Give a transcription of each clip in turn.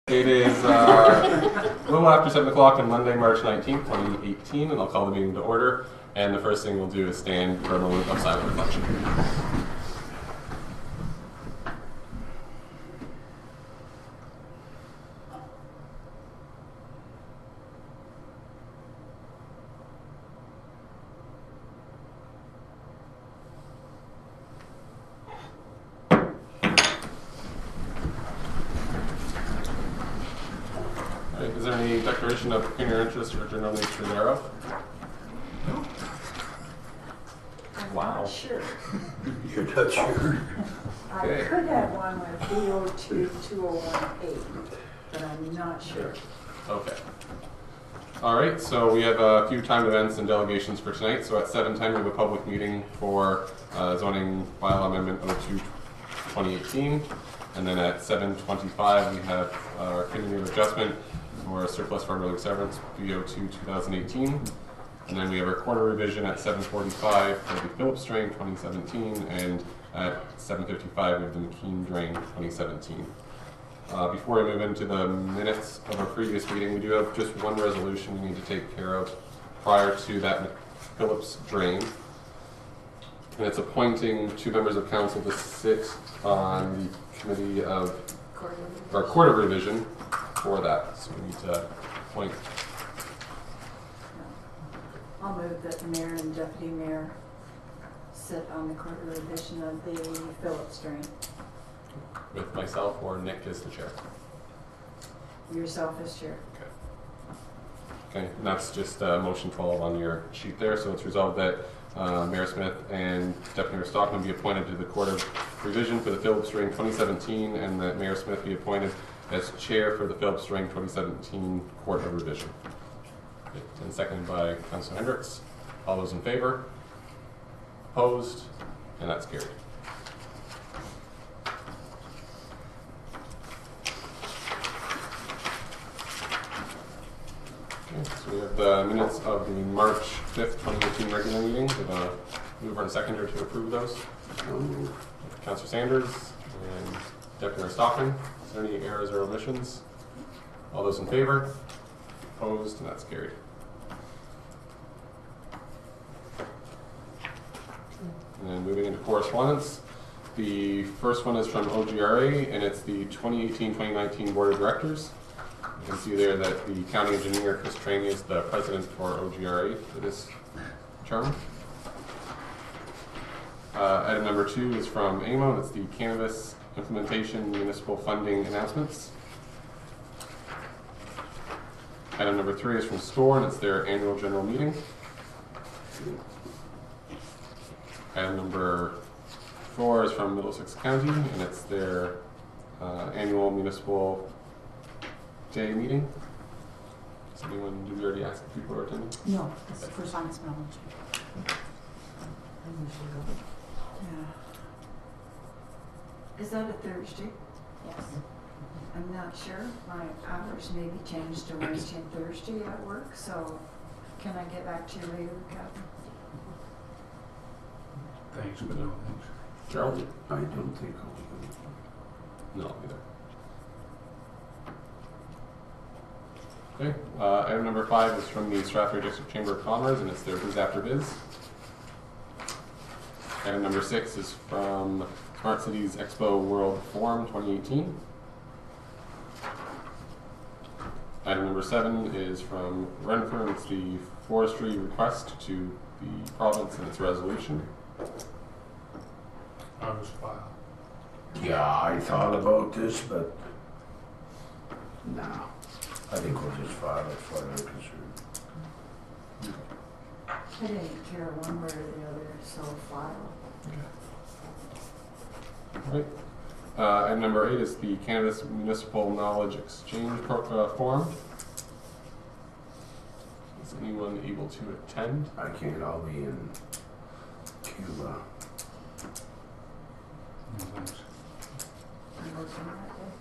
It is a little after 7 o'clock on Monday, March 19th, 2018, and I'll call the meeting to order. And the first thing we'll do is stand for a moment of silent reflection. Is there any declaration of pecuniary interest or general nature thereof? No. I'm Wow. not sure. You're not sure? I could have one with B02-2018, but I'm not sure. Okay. All right, so we have a few timed events and delegations for tonight. So at 7:10 we have a public meeting for zoning bylaw amendment 02-2018. And then at 7:25 we have our community adjustment for surplus farm severance B02-2018. And then we have our quarter revision at 7:45 for the Phillips Drain 2017, and at 7:55 we have the McKean Drain 2017. Before we move into the minutes of our previous meeting, we do have just one resolution we need to take care of prior to that Phillips Drain. And it's appointing two members of council to sit on the committee of Court of Revision for that. So we need to appoint. I'll move that the mayor and deputy mayor sit on the Court of Revision of the Phillips Drain. With myself or Nick as the chair. Yourself as chair. Okay, and that's just a motion 12 on your sheet there. So it's resolved that Mayor Smith and Deputy Mayor Stockman be appointed to the Court of Revision for the Phillips Drain 2017, and that Mayor Smith be appointed as chair for the Phillips Drain 2017 Court of Revision. Okay, and seconded by Councilor Hendricks. All those in favor? Opposed? And that's carried. So we have the minutes of the March 5th, 2018 regular meeting. We have a mover and seconder to approve those. Councilor Sanders and Deputy Mayor Stockman. Is there any errors or omissions? All those in favor? Opposed? And that's carried. And then moving into correspondence. The first one is from OGRA, and it's the 2018-2019 Board of Directors. You can see there that the county engineer, Chris Trainey, is the president for OGRA for this term. Item number 2 is from AMO, and it's the Cannabis Implementation Municipal Funding Announcements. Item number 3 is from SCORE, and it's their annual general meeting. Item number 4 is from Middlesex County, and it's their annual municipal day meeting. Does anyone, do we already ask if people are attending? No, it's the first time it's been on. Yeah. Is that a Thursday? Yes. I'm not sure. My hours may be changed to Wednesday and Thursday at work, so can I get back to you later, Captain? Thanks, but no thanks. Gerald? I don't think I'll do it. No, either. Okay, item number 5 is from the Stratford District Chamber of Commerce, and it's their Biz After Biz. Item number 6 is from Smart Cities Expo World Forum 2018. Item number 7 is from Renfrew, and it's the forestry request to the province and its resolution. I was filed. Yeah, I thought about this, but no. I think we'll just file it for I'm concerned. I didn't care one way or the other, so file. Okay. All right. Item number 8 is the Cannabis Municipal Knowledge Exchange Forum. Is anyone able to attend? I can't, I'll be in Cuba. No thanks. I'm working that day.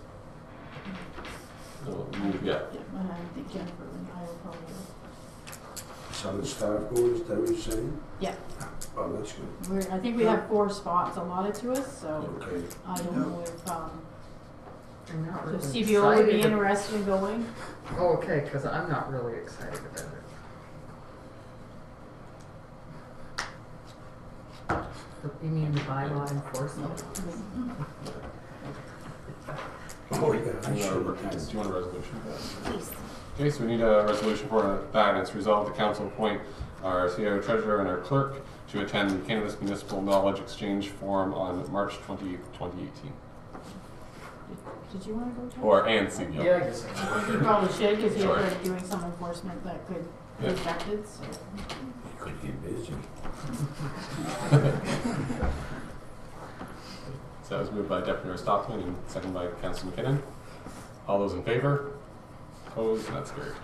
Yeah. Yeah, I think Jennifer and I will probably go. Some staff goes, is that what you're saying? Yeah. Oh, that's good. I think we have 4 spots allotted to us, so Okay. I don't know if I'm not So really CBO would be excited. interested in going? Oh, okay, because I'm not really excited about it. You mean the bylaw enforcement? Oh, yeah, I Do you should want have a resolution for that? Please. Okay, so we need a resolution for that, and it's resolved the council appoint our CIO treasurer and our clerk to attend the Cannabis Municipal Knowledge Exchange Forum on March 20th, 2018. Did you want to go, John? Or, and CBO. Yeah, I guess I think you probably should, because you're Sure. already doing some enforcement that could be Yeah. affected, so. You could get busy. So that was moved by Deputy Mayor Stockman and seconded by Councilor McKinnon. All those in favor? Opposed? And that's carried.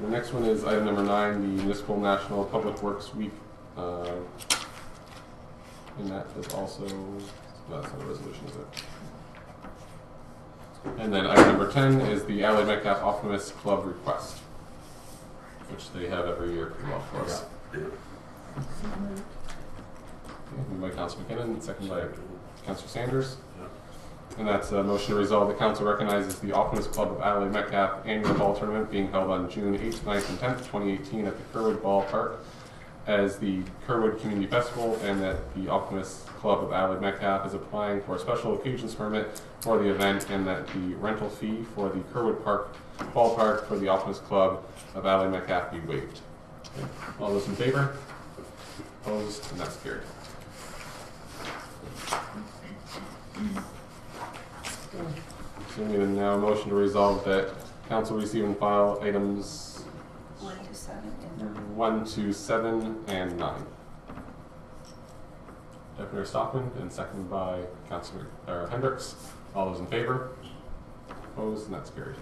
The next one is item number 9, the Municipal National Public Works Week. And that is also, no, that's not a resolution, is it? And then item number 10 is the Adelaide Metcalfe Optimist Club request, which they have every year pretty well for us. Okay, moved by Councilor McKinnon, seconded by Councilor Sanders. And that's a motion to resolve the council recognizes the Optimist Club of Adelaide Metcalfe annual ball tournament being held on June 8th, 9th, and 10th, 2018 at the Kerwood Ball Park as the Kerwood Community Festival, and that the Optimist Club of Adelaide Metcalfe is applying for a special occasions permit for the event, and that the rental fee for the Kerwood Park Ballpark for the Optimist Club of Adelaide Metcalfe be waived. Okay. All those in favor? Opposed? And that's carried. So we need now a motion to resolve that council receive and file items 1 to 7 and 9. 1 to 7 and 9. Deputy Mayor Stockman and seconded by Councilor Hendricks. All those in favor? Opposed? And that's carried.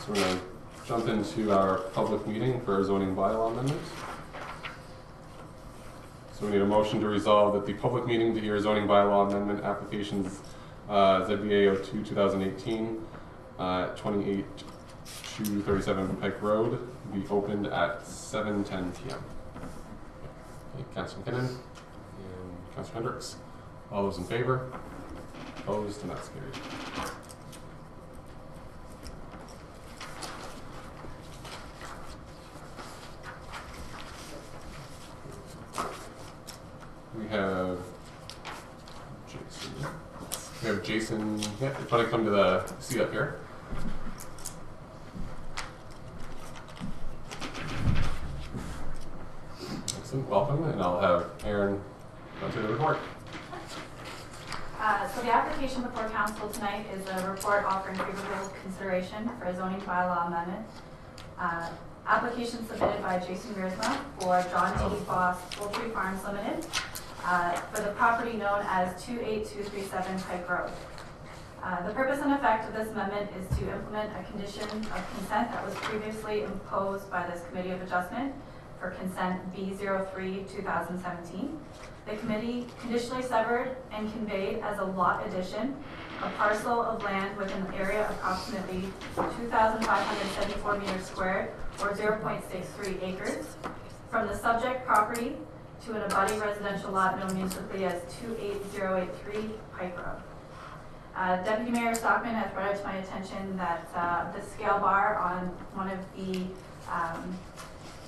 So we're going to jump into our public meeting for zoning bylaw amendment. So we need a motion to resolve that the public meeting to hear zoning bylaw amendment applications ZBA 02 2018 28 to 37 Pike Road be opened at 7:10 p.m. Okay, Councilor McKinnon and Councilor Hendricks. All those in favor? Opposed? And that's carried. We have Jason. We have Jason. Yeah, if you want to come to the seat up here. Excellent. Welcome, and I'll have Aaron go through the report. So the application before council tonight is a report offering favorable consideration for a zoning bylaw amendment. Application submitted by Jason Wiersma for John T. Foss Poultry Farms Limited for the property known as 28237 Pike Road. The purpose and effect of this amendment is to implement a condition of consent that was previously imposed by this Committee of Adjustment for consent B03-2017. The committee conditionally severed and conveyed as a lot addition a parcel of land with an area approximately 2,574 meters squared or 0.63 acres from the subject property to an abutting residential lot known municipally as 28083 Pike Road. Deputy Mayor Stockman has brought it to my attention that the scale bar on one of the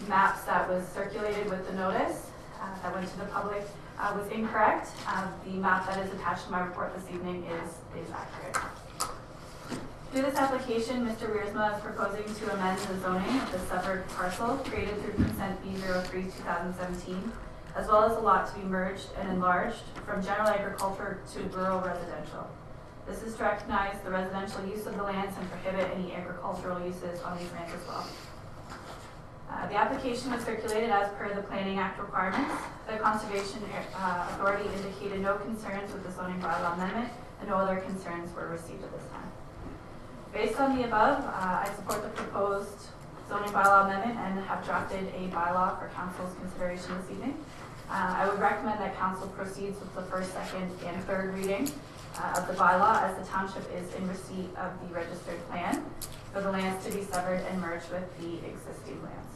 maps that was circulated with the notice that went to the public was incorrect. The map that is attached to my report this evening is accurate. Through this application, Mr. Wiersma is proposing to amend the zoning of the severed parcel created through consent B03-2017, as well as the lot to be merged and enlarged from general agriculture to rural residential. This is to recognize the residential use of the lands and prohibit any agricultural uses on these lands as well. The application was circulated as per the Planning Act requirements. The Conservation Authority indicated no concerns with the zoning bylaw amendment, and no other concerns were received at this time. Based on the above, I support the proposed zoning bylaw amendment and have drafted a bylaw for council's consideration this evening. I would recommend that council proceeds with the first, second, and third reading of the bylaw, as the township is in receipt of the registered plan for the lands to be severed and merged with the existing lands.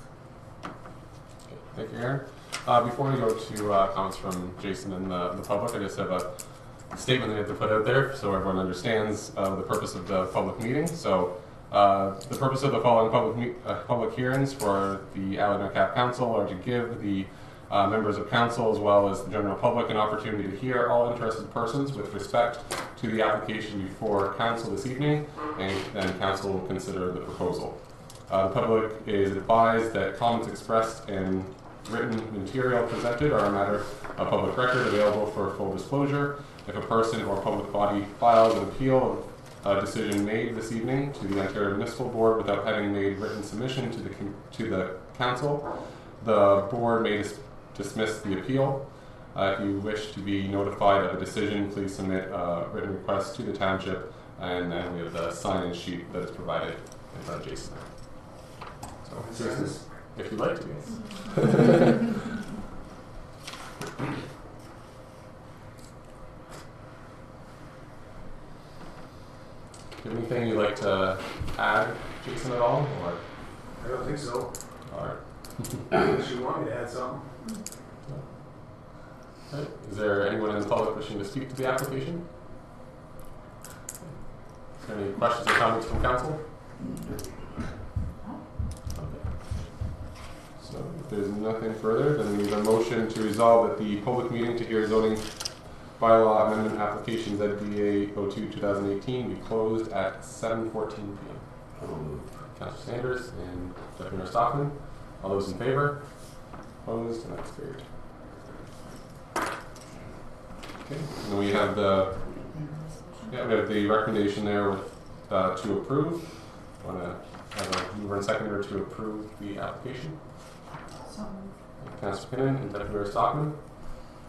Okay, thank you, Aaron. Before we go to comments from Jason and the public, I just have a statement that we have to put out there so everyone understands the purpose of the public meeting. So the purpose of the following public hearings for the Adelaide Metcalfe Council are to give the members of council as well as the general public an opportunity to hear all interested persons with respect to the application before council this evening, and then council will consider the proposal. The public is advised that comments expressed and written material presented are a matter of public record available for full disclosure. If a person or public body files an appeal of a decision made this evening to the Ontario Municipal Board without having made written submission to the council, the board may dismiss the appeal. If you wish to be notified of a decision, please submit a written request to the township, and then we have the sign-in sheet that is provided in front of Jason. So, Jason, if you'd like to, yes. Anything you'd like to add, Jason, at all? Or? I don't think so. All right. Unless you want me to add something. Okay. Is there anyone in the public wishing to speak to the application? Is there any questions or comments from council? Okay. So if there's nothing further, then we need a motion to resolve that the public meeting to hear zoning bylaw amendment application ZBA 02-2018 be closed at 7:14 p.m. Councilor Sanders and Deputy Mayor Stockman. All those in favor? Opposed? And that's carried. Okay. And then we have we have the recommendation there with, to approve. Want to have a mover and seconder to approve the application? So, Councilor Pinnon and Deputy Mayor Stockman.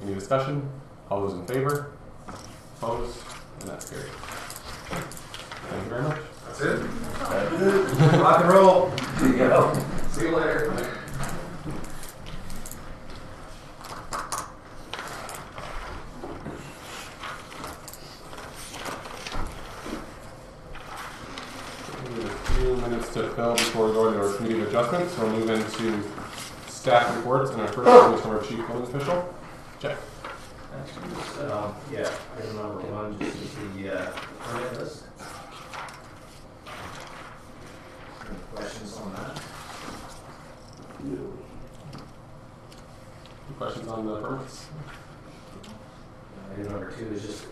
Any discussion? All those in favor? Opposed? And that's carried. Thank you very much. That's it. Rock and roll. There you go. See you later. We have a few minutes to fill before we go into our committee of adjustments. So we'll move into staff reports, and our first one is from our chief building official. Check. Yeah, item number one, just the permit list. Any questions on that? Any questions on the permits? Item number two is just,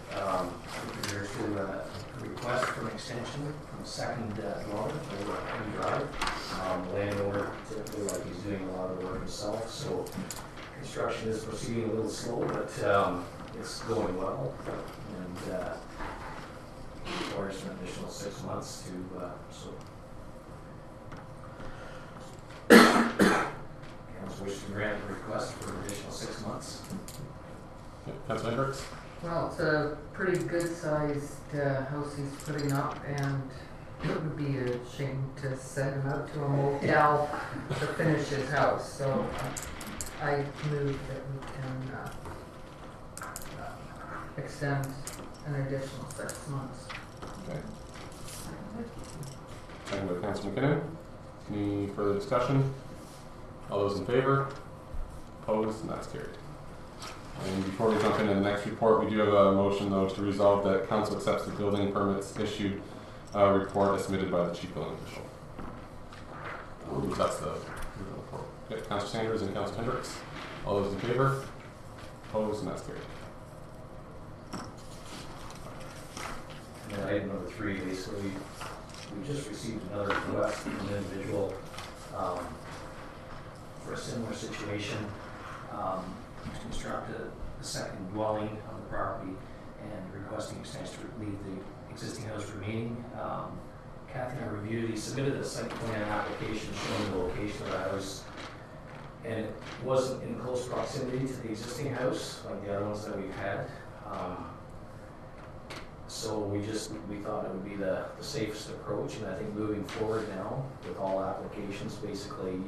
there's a request for an extension from second dwelling over Henry Drive. Landowner typically, like, he's doing a lot of the work himself, so construction is proceeding a little slow, but it's going well, and requires an additional 6 months to, council wishes to grant the request for an additional 6 months. Okay. Councilor Hendricks? Well, it's a pretty good-sized house he's putting up, and it would be a shame to send him out to a motel to finish his house. So I move that we can extend an additional 6 months. Okay. Second by Councilor McKinnon. Any further discussion? All those in favor? Opposed? And that's carried. And before we jump into the next report, we do have a motion, though, to resolve that council accepts the building permits issued report as submitted by the chief building official. That's the report. Okay, Councilor Sanders and Councilor Hendricks. All those in favor? Opposed? And that's carried. And then item number three, basically, we just received another request from an individual for a similar situation, to construct a second dwelling on the property and requesting extension to leave the existing house remaining. Kathy and I reviewed, he submitted a site plan application showing the location of the house, and it wasn't in close proximity to the existing house like the other ones that we've had. So we thought it would be the safest approach, and I think moving forward now with all applications, basically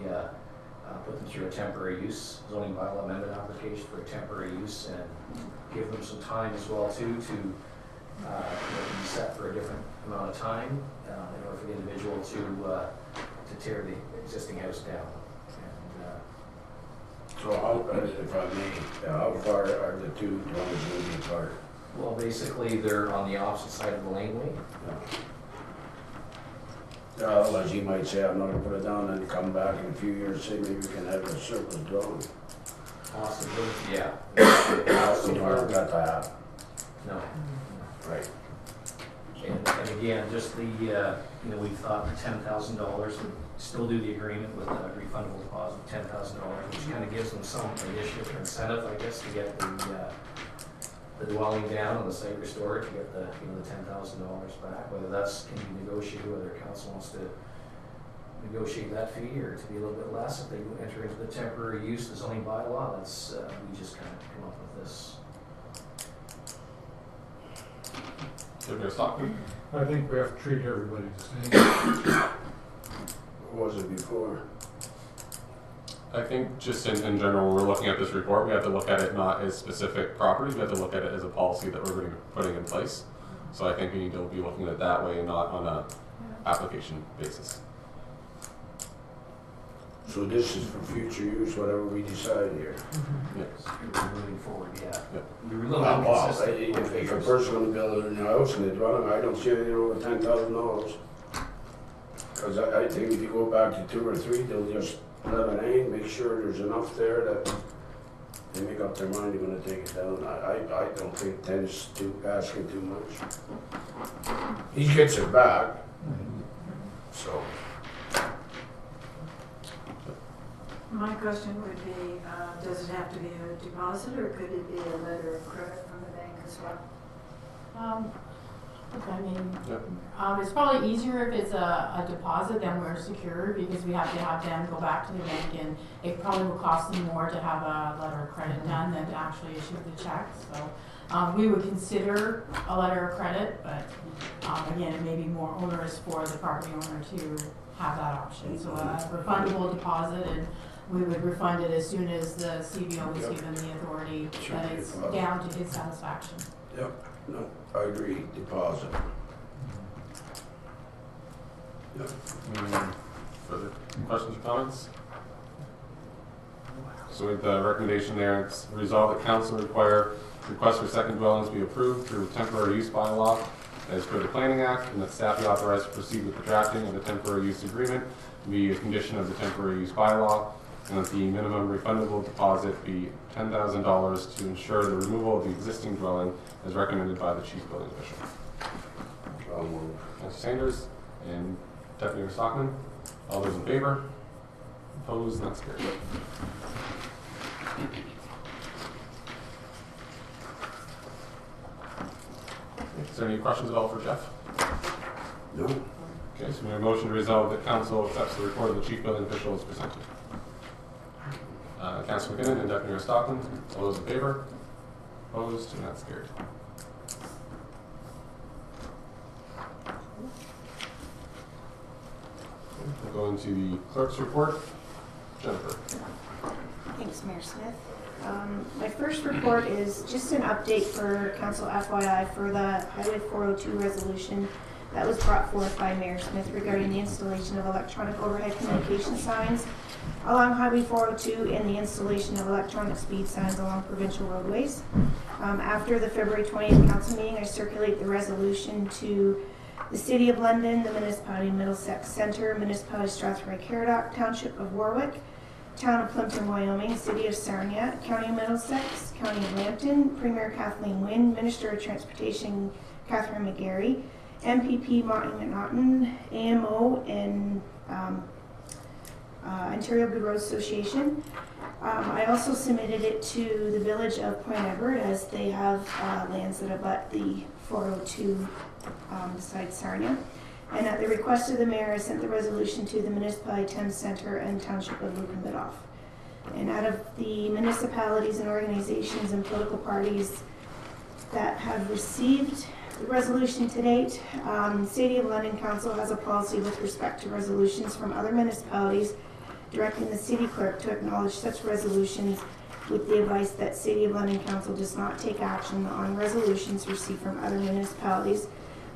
put them through a temporary use, zoning bylaw amendment application for a temporary use, and give them some time as well too to can be set for a different amount of time in order for the individual to tear the existing house down. And, So how, if I may, how far are the two dwellings going to be apart? well, basically, they're on the opposite side of the laneway. Otherwise, you might say, I'm not gonna put it down and come back in a few years, say maybe we can have a surplus dwelling. Possibly, yeah. That's the part got to happen. No. Right. And again, just the, we thought $10,000 would still do the agreement with a refundable deposit of $10,000, which kind of gives them some initiative or incentive, I guess, to get the dwelling down and the site restored to get the $10,000 back. Whether that's can be negotiated, whether council wants to negotiate that fee or to be a little bit less if they enter into the temporary use, the zoning bylaw. That's we just kind of come up with this. Deputy Stockman? I think we have to treat everybody the same. What was it before? I think just in general, when we're looking at this report, we have to look at it not as specific properties, we have to look at it as a policy that we're going to be putting in place. So I think we need to be looking at it that way and not on a application basis. So this is for future use, whatever we decide here. Yes. Moving forward, yeah. Yep. We were a little Well, inconsistent. if a person's gonna build a house and a dwelling, I don't see anything over $10,000. Cause I think if you go back to 2 or 3, they'll just let it hang, make sure there's enough there that they make up their mind they're gonna take it down. I don't think 10 is asking too much. He gets it back, so. My question would be, does it have to be a deposit or could it be a letter of credit from the bank as well? I mean, Yep. it's probably easier if it's a deposit than we're secure because we have to have them go back to the bank and it probably will cost them more to have a letter of credit done than to actually issue the check. So we would consider a letter of credit, but again, it may be more onerous for the property owner to have that option. So a refundable deposit, and we would refund it as soon as the CBO was given the authority that it's down to his satisfaction. Yep, no, I agree, deposit. Yep. Further questions or comments? So with the recommendation there, it's resolved that council requests for second dwellings be approved through temporary use bylaw as per the Planning Act, and that staff be authorized to proceed with the drafting of the temporary use agreement be a condition of the temporary use bylaw, and that the minimum refundable deposit be $10,000 to ensure the removal of the existing dwelling as recommended by the chief building official. Councilor Sanders and Deputy Stockman. All those in favor? Opposed? That's carried. Is there any questions at all for Jeff? No. Okay, so we have a motion to resolve that council accepts the report of the chief building official as presented. Councilor McKinnon and Deputy Stockman. All those in favor? Opposed? And that's carried. We'll go into the clerk's report. Jennifer. Thanks, Mayor Smith. My first report is just an update for Council FYI for the Highway 402 resolution that was brought forth by Mayor Smith regarding the installation of electronic overhead communication signs along Highway 402 and the installation of electronic speed signs along provincial roadways. After the February 20th council meeting, I circulate the resolution to the City of London, the Municipality of Middlesex Centre, Municipality of Strathroy-Caradoc, Township of Warwick, Town of Plimpton, Wyoming, City of Sarnia, County of Middlesex, County of Lambton, Premier Kathleen Wynne, Minister of Transportation Catherine McGarry, MPP Martin McNaughton, AMO, and Ontario Good Roads Association. I also submitted it to the Village of Point Edward as they have lands that abut the 402 beside Sarnia. And at the request of the mayor, I sent the resolution to the Municipality Thames Centre and Township of Lukenbidoff. And out of the municipalities and organizations and political parties that have received the resolution to date, the City of London Council has a policy with respect to resolutions from other municipalities directing the city clerk to acknowledge such resolutions with the advice that City of London Council does not take action on resolutions received from other municipalities,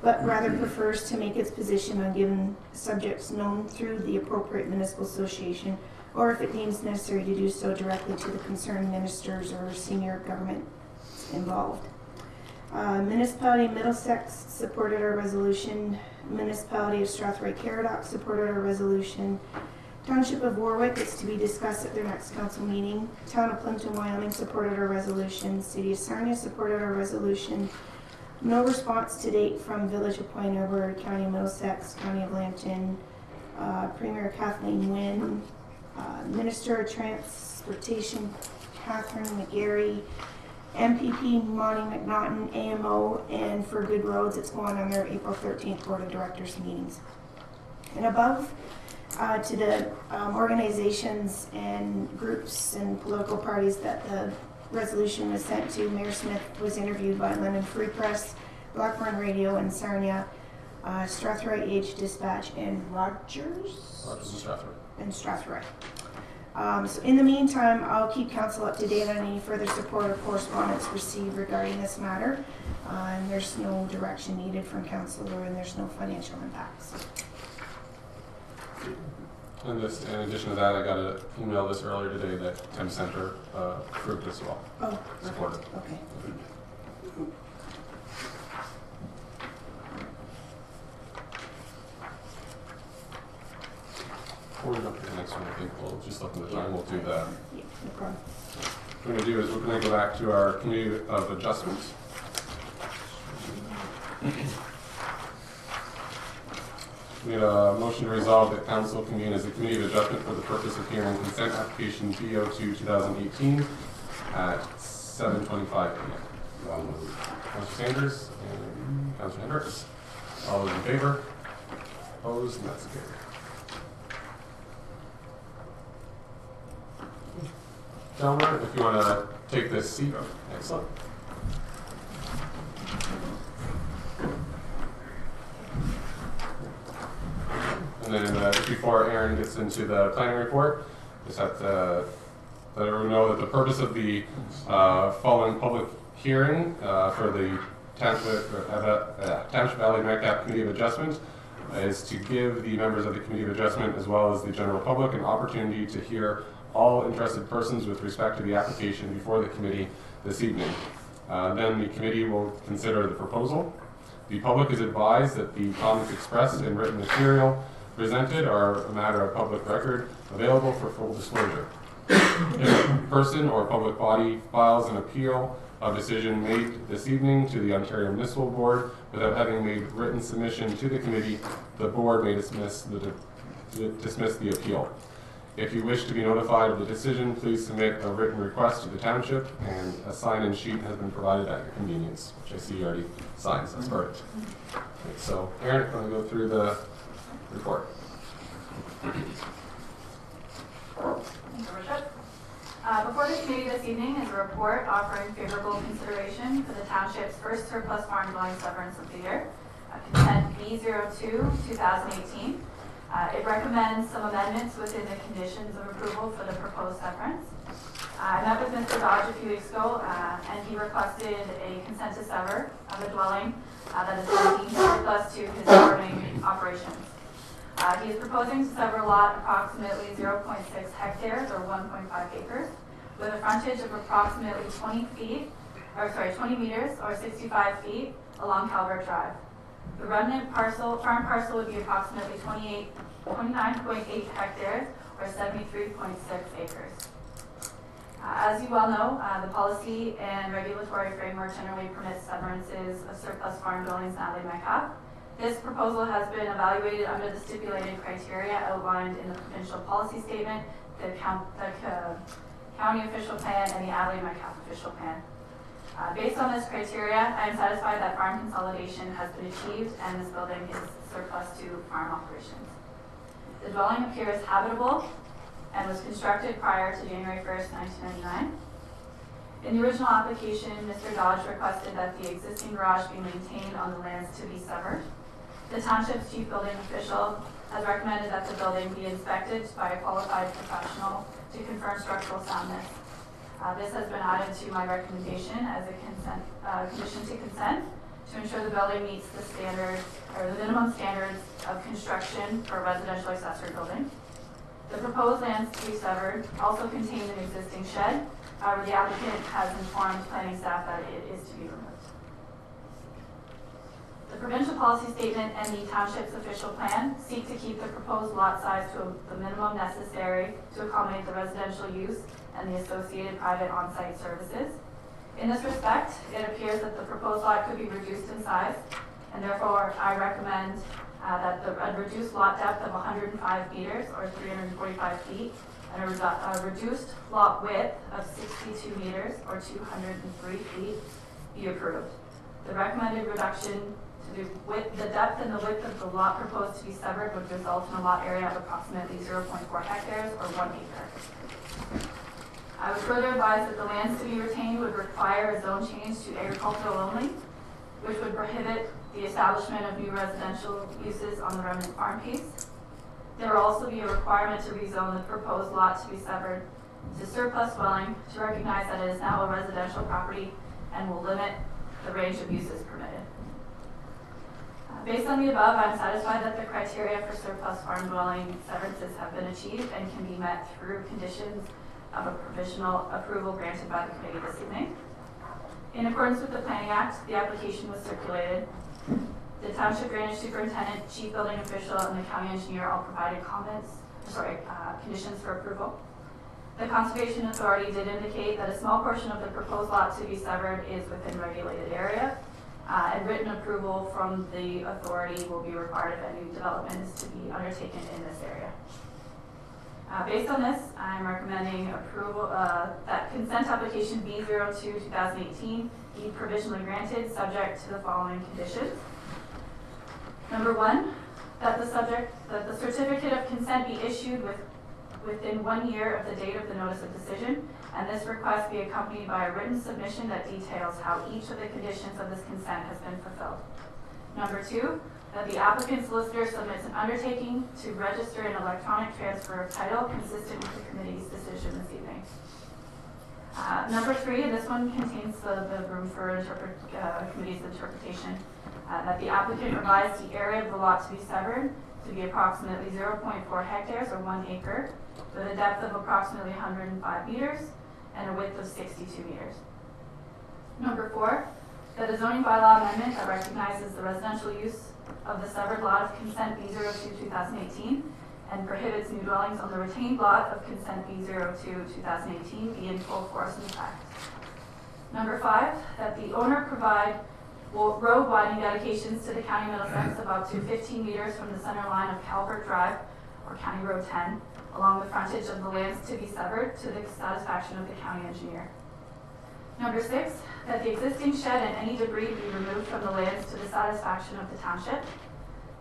but rather prefers to make its position on given subjects known through the appropriate municipal association, or if it deems necessary to do so directly to the concerned ministers or senior government involved. Municipality of Middlesex supported our resolution. Municipality of Strathroy-Caradoc supported our resolution. Township of Warwick is to be discussed at their next council meeting. Town of Plimpton, Wyoming supported our resolution. City of Sarnia supported our resolution. No response to date from Village of Point Edward, County of Middlesex, County of Lambton, Premier Kathleen Wynne, Minister of Transportation Catherine McGarry, MPP Monty McNaughton, AMO, and for Good Roads, it's going on their April 13th Board of Directors meetings. And above, to the organizations and groups and political parties that the resolution was sent to, Mayor Smith was interviewed by London Free Press, Blackburn Radio, and Sarnia, Strathroy Age Dispatch, and Rogers and Strathroy. So in the meantime, I'll keep council up to date on any further support or correspondence received regarding this matter. And there's no direction needed from council, and there's no financial impacts. And this, in addition to that, I got an email this earlier today that Thames Centre approved as well. Oh, supported. Okay. Before we go to the next one, I think we'll just look at the time. We'll do that. Yeah, no problem. What we're going to do is we're going to go back to our Committee of Adjustments. We have a motion to resolve that Council convene as a Committee of Adjustment for the purpose of hearing consent application BO2 2018 at 7:25 p.m. Councilor Sanders and Councilor Hendricks. All those in favor? Opposed? And that's carried. Gentlemen, if you want to take this seat. Excellent. And then before Aaron gets into the planning report, just have to let everyone know that the purpose of the following public hearing for the Township Adelaide Metcalfe Committee of Adjustment is to give the members of the Committee of Adjustment as well as the general public an opportunity to hear all interested persons with respect to the application before the committee this evening. Then the committee will consider the proposal. The public is advised that the comments expressed in written material presented are a matter of public record available for full disclosure. If a person or public body files an appeal of decision made this evening to the Ontario Municipal Board without having made written submission to the committee, the board may dismiss the appeal. If you wish to be notified of the decision, please submit a written request to the township, and a sign-in sheet has been provided at your convenience, which I see you already signed, so that's perfect. Okay, so Aaron, I'm going to go through the report. Thank you, Worship. Before the committee this evening is a report offering favorable consideration for the township's first surplus farm dwelling severance of the year, consent B02 2018. It recommends some amendments within the conditions of approval for the proposed severance. I met with Mr. Dodge a few weeks ago, and he requested a consent to sever of the dwelling that is deemed surplus to his farming operations. He is proposing to sever a lot approximately 0.6 hectares or 1.5 acres with a frontage of approximately 20 meters or 65 feet along Calvert Drive. The remnant farm parcel would be approximately 29.8 hectares or 73.6 acres. As you well know, the policy and regulatory framework generally permits severances of surplus farm dwellings in Adelaide Metcalfe. This proposal has been evaluated under the stipulated criteria outlined in the provincial policy statement, the county official plan, and the Adelaide Metcalfe official plan. Based on this criteria, I am satisfied that farm consolidation has been achieved and this building is surplus to farm operations. The dwelling appears habitable and was constructed prior to January 1st, 1999. In the original application, Mr. Dodge requested that the existing garage be maintained on the lands to be severed. The township's chief building official has recommended that the building be inspected by a qualified professional to confirm structural soundness. This has been added to my recommendation as a condition to consent to ensure the building meets the standards or the minimum standards of construction for a residential accessory building. The proposed lands to be severed also contain an existing shed. However, the applicant has informed planning staff that it is to be removed. The provincial policy statement and the township's official plan seek to keep the proposed lot size to the minimum necessary to accommodate the residential use and the associated private on-site services. In this respect, it appears that the proposed lot could be reduced in size, and therefore I recommend that a reduced lot depth of 105 meters or 345 feet and a reduced lot width of 62 meters or 203 feet be approved. The recommended reduction to the depth and the width of the lot proposed to be severed would result in a lot area of approximately 0.4 hectares or 1 acre. I would further advise that the lands to be retained would require a zone change to agricultural only, which would prohibit the establishment of new residential uses on the remnant farm piece. There will also be a requirement to rezone the proposed lot to be severed to surplus dwelling to recognize that it is now a residential property and will limit the range of uses permitted. Based on the above, I'm satisfied that the criteria for surplus farm dwelling severances have been achieved and can be met through conditions of a provisional approval granted by the committee this evening. In accordance with the Planning Act, the application was circulated. The Township Drainage Superintendent, Chief Building Official, and the County Engineer all provided conditions for approval. The Conservation Authority did indicate that a small portion of the proposed lot to be severed is within regulated area, and written approval from the authority will be required if any development is to be undertaken in this area. Based on this, I'm recommending approval that consent application B02-2018 be provisionally granted, subject to the following conditions. Number one, that the certificate of consent be issued within 1 year of the date of the notice of decision, and this request be accompanied by a written submission that details how each of the conditions of this consent has been fulfilled. Number two, that the applicant solicitor submits an undertaking to register an electronic transfer of title consistent with the committee's decision this evening. Number three, and this one contains the room for committee's interpretation, that the applicant revise the area of the lot to be severed to be approximately 0.4 hectares or 1 acre, with a depth of approximately 105 meters and a width of 62 meters. Number four, that a zoning bylaw amendment that recognizes the residential use of the severed lot of consent B02-2018 and prohibits new dwellings on the retained lot of consent B02-2018 be in full force and effect. Number five, that the owner provide road widening dedications to the County Middlesex of up to 15 meters from the center line of Calvert Drive or County Road 10 along the frontage of the lands to be severed to the satisfaction of the county engineer. Number six, that the existing shed and any debris be removed from the lands to the satisfaction of the township.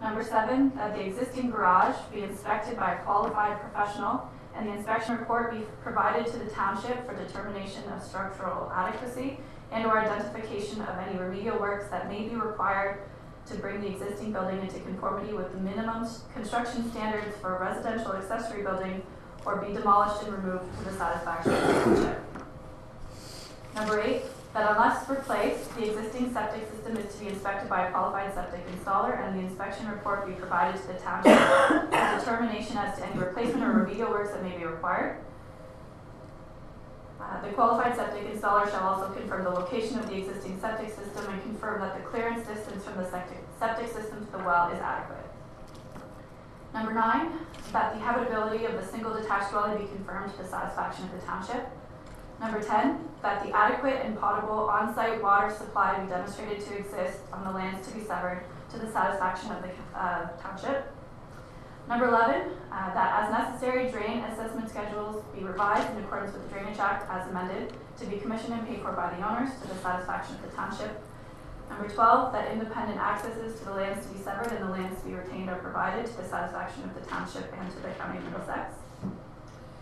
Number seven, that the existing garage be inspected by a qualified professional and the inspection report be provided to the township for determination of structural adequacy and or identification of any remedial works that may be required to bring the existing building into conformity with the minimum construction standards for a residential accessory building or be demolished and removed to the satisfaction of the township. Number eight, that unless replaced, the existing septic system is to be inspected by a qualified septic installer and the inspection report be provided to the township for determination as to any replacement or remedial works that may be required. The qualified septic installer shall also confirm the location of the existing septic system and confirm that the clearance distance from the septic system to the well is adequate. Number nine, that the habitability of the single detached dwelling be confirmed to the satisfaction of the township. Number 10, that the adequate and potable on-site water supply be demonstrated to exist on the lands to be severed to the satisfaction of the township. Number 11, that as necessary, drain assessment schedules be revised in accordance with the Drainage Act as amended to be commissioned and paid for by the owners to the satisfaction of the township. Number 12, that independent accesses to the lands to be severed and the lands to be retained are provided to the satisfaction of the township and to the county of Middlesex.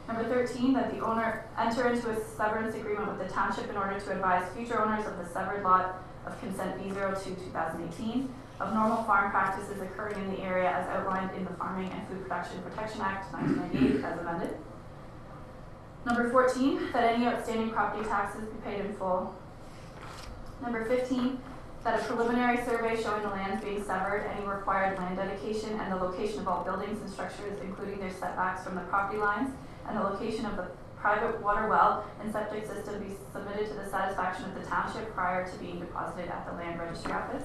Number 13, that the owner enter into a severance agreement with the township in order to advise future owners of the severed lot of consent B02-2018 of normal farm practices occurring in the area as outlined in the Farming and Food Production Protection Act 1998 as amended. Number 14, that any outstanding property taxes be paid in full. Number 15, that a preliminary survey showing the lands being severed, any required land dedication, and the location of all buildings and structures, including their setbacks from the property lines, and the location of the private water well and septic system be submitted to the satisfaction of the township prior to being deposited at the land registry office.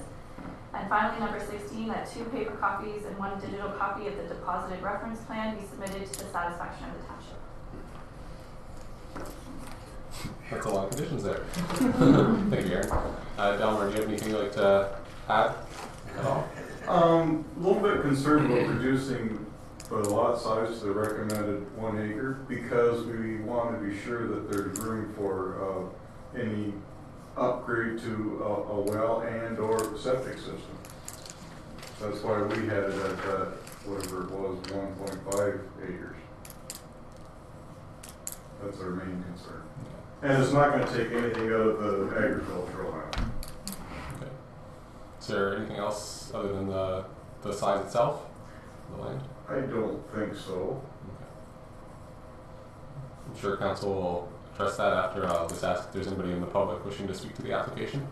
And finally, number 16, that 2 paper copies and 1 digital copy of the deposited reference plan be submitted to the satisfaction of the township. That's a lot of conditions there. Thank you, Aaron. Delmer, do you have anything you'd like to add at all? A little bit concerned about reducing the lot size to the recommended 1 acre because we want to be sure that there's room for any upgrade to a well and or septic system. That's why we had it at whatever it was, 1.5 acres. That's our main concern. And it's not going to take anything out of the agricultural land. Okay. Is there anything else other than the size itself, the land? I don't think so. Okay. I'm sure council will address that after I'll just ask if there's anybody in the public wishing to speak to the application.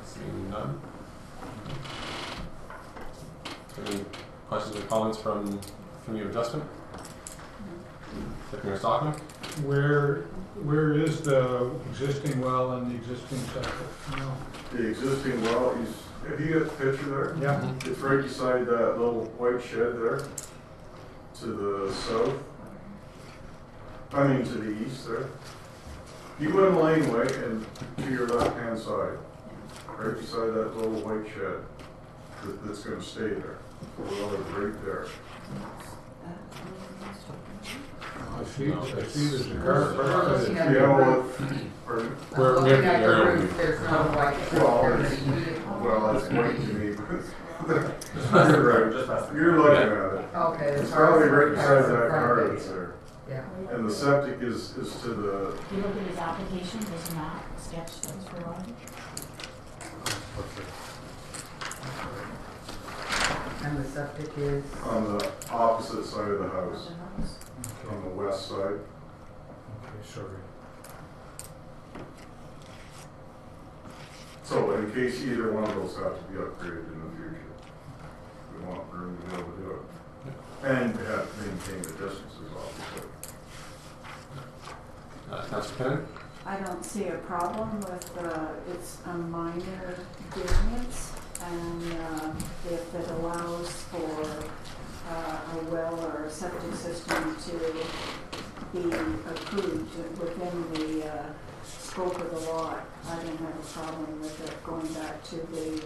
Seeing none. Any questions or comments from Committee of Adjustment? Deputy Mayor Stockman? Where is the existing well and the existing septic? No. The existing well, have you got the picture there? Yeah. It's right beside that little white shed there, to the south. I mean to the east there. You go in the laneway and to your left-hand side, right beside that little white shed that's going to stay there. The well is right there. I see there's a We're car. looking at the Yeah, well, roof. pardon? We're Looking at the at the aerial roof, view. there's no white. Well, that's white to me, but you're right. You're looking at it. Okay. It's probably right beside that car that's there. Yeah. And the septic is to the, If you look at his application, there's a map sketch that was provided. And the septic is, on the opposite side of the house, on the west side. Okay, sorry. So in case either one of those have to be upgraded in the future, we want room to be able to do it. And we have to maintain the distances, obviously. Councilor Kennan? I don't see a problem with, it's a minor variance, and if it allows for a well or a septic system to be approved within the scope of the lot, I don't have a problem with it going back to the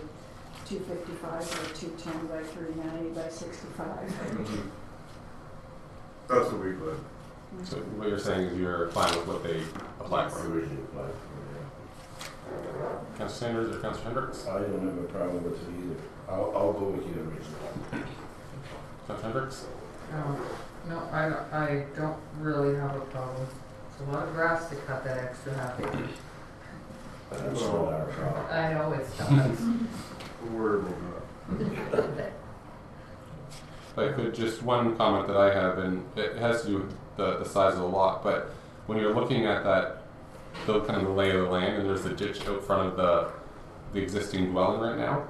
255 or 210 by 390 by 65. That's what we put. So what you're saying is you're fine with what they applied for? Originally applied for, Councilor Sanders or Councilor Hendricks? yeah. I don't have a problem with it either. I'll go with you originally. Councilor Hendricks? no, I don't really have a problem. It's a lot of grass to cut that extra half acre. That's not our problem. I know it's not. We'll worry about that. If I could, just one comment that I have, and it has to do with the size of the lot, but when you're looking at that, the kind of the lay of the land, and there's the ditch out front of the existing dwelling right now,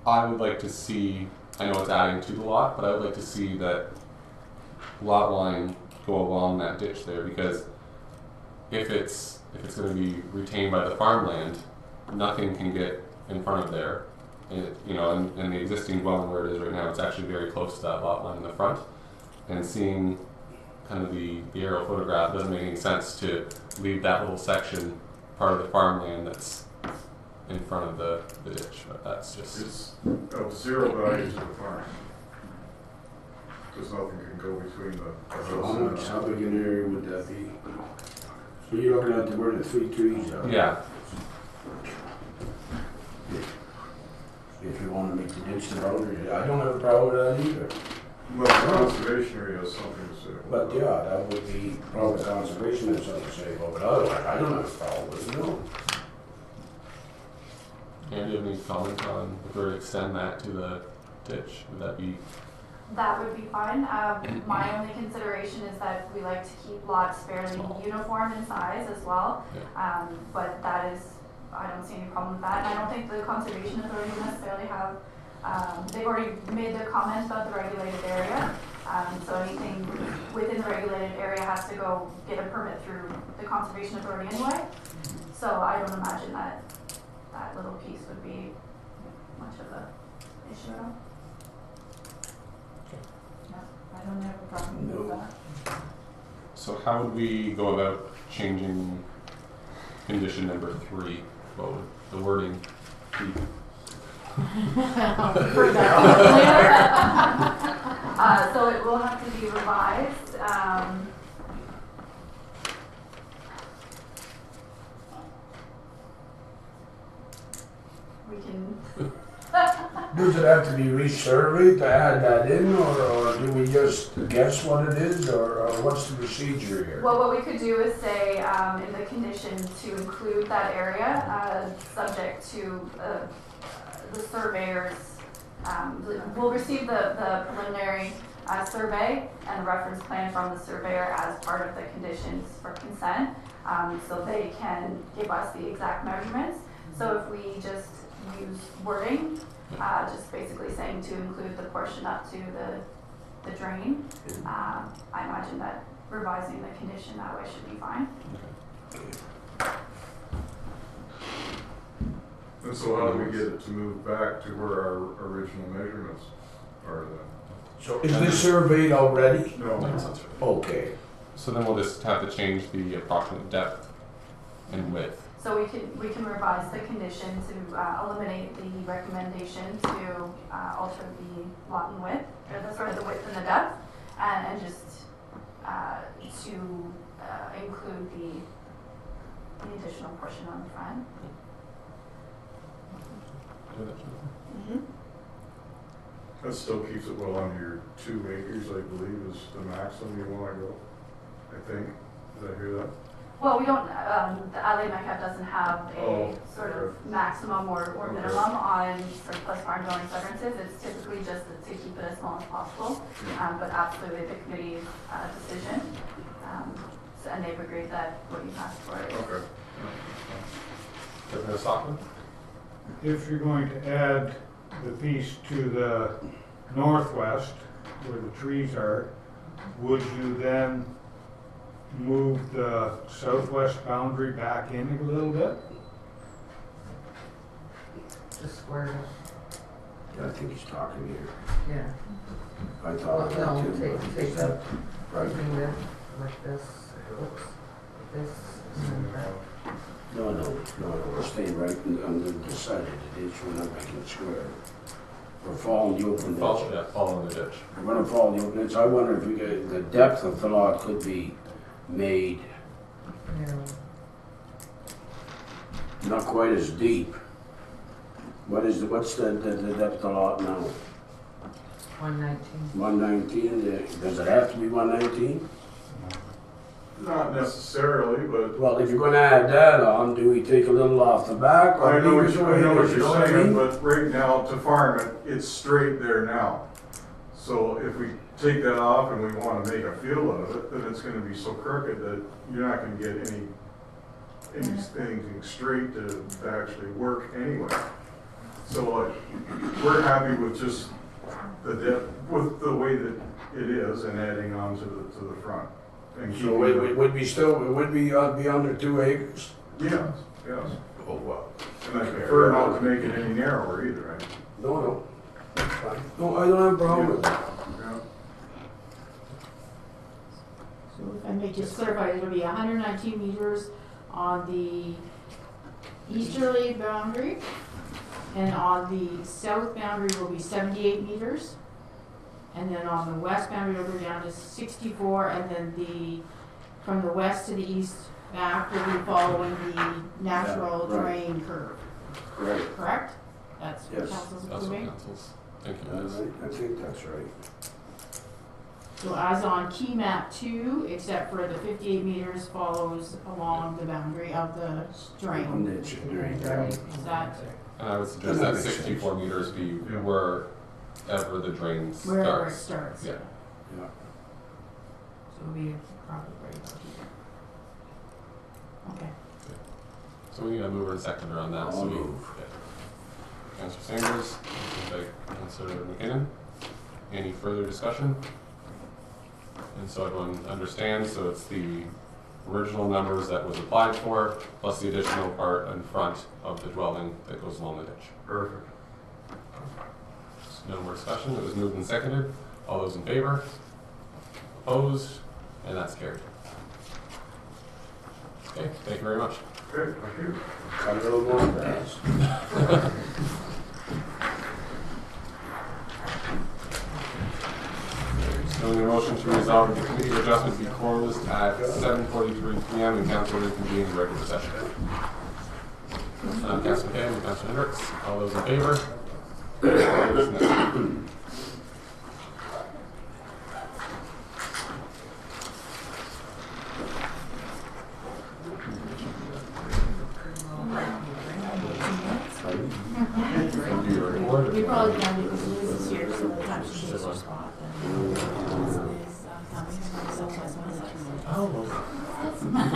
I would like to see, I know it's adding to the lot, but I would like to see that lot line go along that ditch there, because if it's going to be retained by the farmland, nothing can get in front of there. And, you know, and the existing dwelling where it is right now, it's actually very close to that lot line in the front. And seeing kind of the aerial photograph, it doesn't make any sense to leave that little section part of the farmland that's in front of the ditch. But that's just... It's of zero value to the farm. Because nothing can go between the house How and big an area would that be? So you're looking at where the 3 trees are? Yeah. If you want to make the ditch the boundary, I don't have a problem with that either. Well, the conservation area has something to say. But yeah, that would be probably conservation has something to say about it, but otherwise, I don't have a problem with it, no. And do you have any comment on if we were to extend that to the ditch? Would that be That would be fine. My only consideration is that we like to keep lots fairly uniform in size as well. But that is, I don't see any problem with that. And I don't think the Conservation Authority necessarily have, they've already made their comments about the regulated area. So anything within the regulated area has to go get a permit through the Conservation Authority anyway. So I don't imagine that that little piece would be much of a issue at all. I don't have a problem with that. So how would we go about changing condition number 3? What would the wording be? So it will have to be revised. We can. Does it have to be resurveyed to add that in, or do we just guess what it is, or what's the procedure here? Well, what we could do is say in the condition to include that area, subject to the surveyors. We'll receive the preliminary survey and the reference plan from the surveyor as part of the conditions for consent, so they can give us the exact measurements. So if we just use wording, just basically saying to include the portion up to the drain, I imagine that revising the condition that way should be fine. And so how do we get it to move back to where our original measurements are then? So is this surveyed already? No. Okay. So then we'll just have to change the approximate depth and width. So we can revise the condition to eliminate the recommendation to alter the lot and width, or the width and the depth, and just to include the additional portion on the front. That still keeps it well under your 2 acres, I believe, is the maximum you want to go, I think. Did I hear that? Well, we don't, the Adelaide Metcalfe doesn't have a Oh, sort of maximum or minimum on surplus farm dwelling severances. It's typically just to keep it as small as possible, but absolutely the committee's decision. And they've agreed that what you asked for is. Okay. Governor Stockman? If you're going to add the piece to the northwest where the trees are, would you then move the southwest boundary back in a little bit? Just square it. I think he's talking here. Yeah. I thought of that No, too. take that, Right. bring it like this, oops, this, and that. No, we're staying right on the side of the ditch, we're not making it square. We're following the open ditch. Following the ditch. We're gonna follow the open ditch. I wonder if we get, the depth of the lot could be made Yeah. not quite as deep. What's the depth of the lot now? 119. 119, does it have to be 119? Not necessarily, but Well, if you're gonna add that on, do we take a little off the back? Or I know leave it the way it is, you know you're what I saying, mean? but right now to farm it, it's straight there now. So if we take that off and we want to make a field out of it, then it's going to be so crooked that you're not going to get anything straight to actually work anyway. So we're happy with just the depth, with the way that it is, and adding on to the front. And So would we be under 2 acres? Yes. Oh, well. And I prefer not to make it any narrower either, right? No, that's fine. No, I don't have a problem with that. Yeah. So if I may just clarify, it'll be 119 meters on the easterly boundary, and on the south boundary will be 78 meters. And then on the west boundary, it'll go down to 64, and then from the west to the east back will be following the natural Yeah, right. drain curve, Right. correct? That's what Yes. council's That's what approving? council's thinking is. I think that's right. So as on key map 2, except for the 58 meters follows along the boundary of the drain. One ditch, drain. Right. Is that, And I would suggest that 64 meters be where wherever the drain Wherever it starts. starts. Yeah. Yeah. So it'll be probably right about here. Okay. So we need a mover and seconder on that. I'll So we, move. yeah. Councillor Sanders, seconded by Councillor McKinnon. Any further discussion? And so everyone understands, so it's the original numbers that was applied for, plus the additional part in front of the dwelling that goes along the ditch. Perfect. No more discussion, it was moved and seconded. All those in favor? Opposed? And that's carried. Okay, thank you very much. Great, thank you. Got a little more fast. So in the motion to resolve the committee of adjustment be closed at 7:43 p.m. and council reconvene in regular session. Councilor McKay and Councilor Hendricks, all those in favor? We probably can because Liz is here, so the time she takes her spot, then Liz coming, so that's my side. Oh,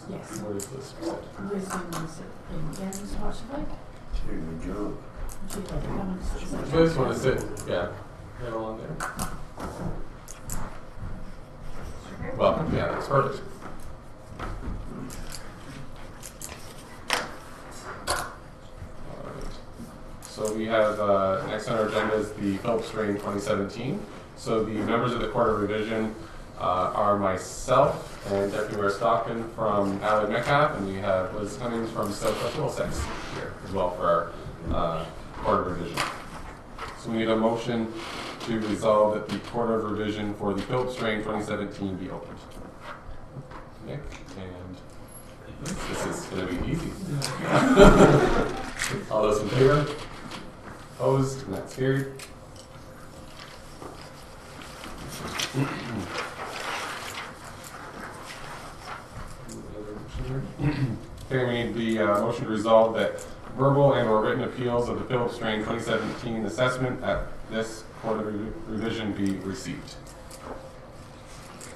Yes. What is this? Liz can sit in Dan's spot, she'd like. Good job. She'd like to come and sit. You guys want to sit? Yeah. Right along there. Welcome. Yeah, that's perfect. Alright. So we have next on our agenda is the Phillips Drain 2017. So the members of the Court of Revision are myself and Deputy Mayor Stockton from Adelaide Metcalfe, and we have Liz Cummings from Southwest Middlesex here as well for our Court of Revision. So we need a motion to resolve that the Court of Revision for the Phillips Drain 2017 be opened. Nick and this is going to be easy. All those in favor? Opposed? And that's carried. Okay, we need the motion to resolve that verbal and or written appeals of the Phillips Drain 2017 assessment at this Court of Revision be received.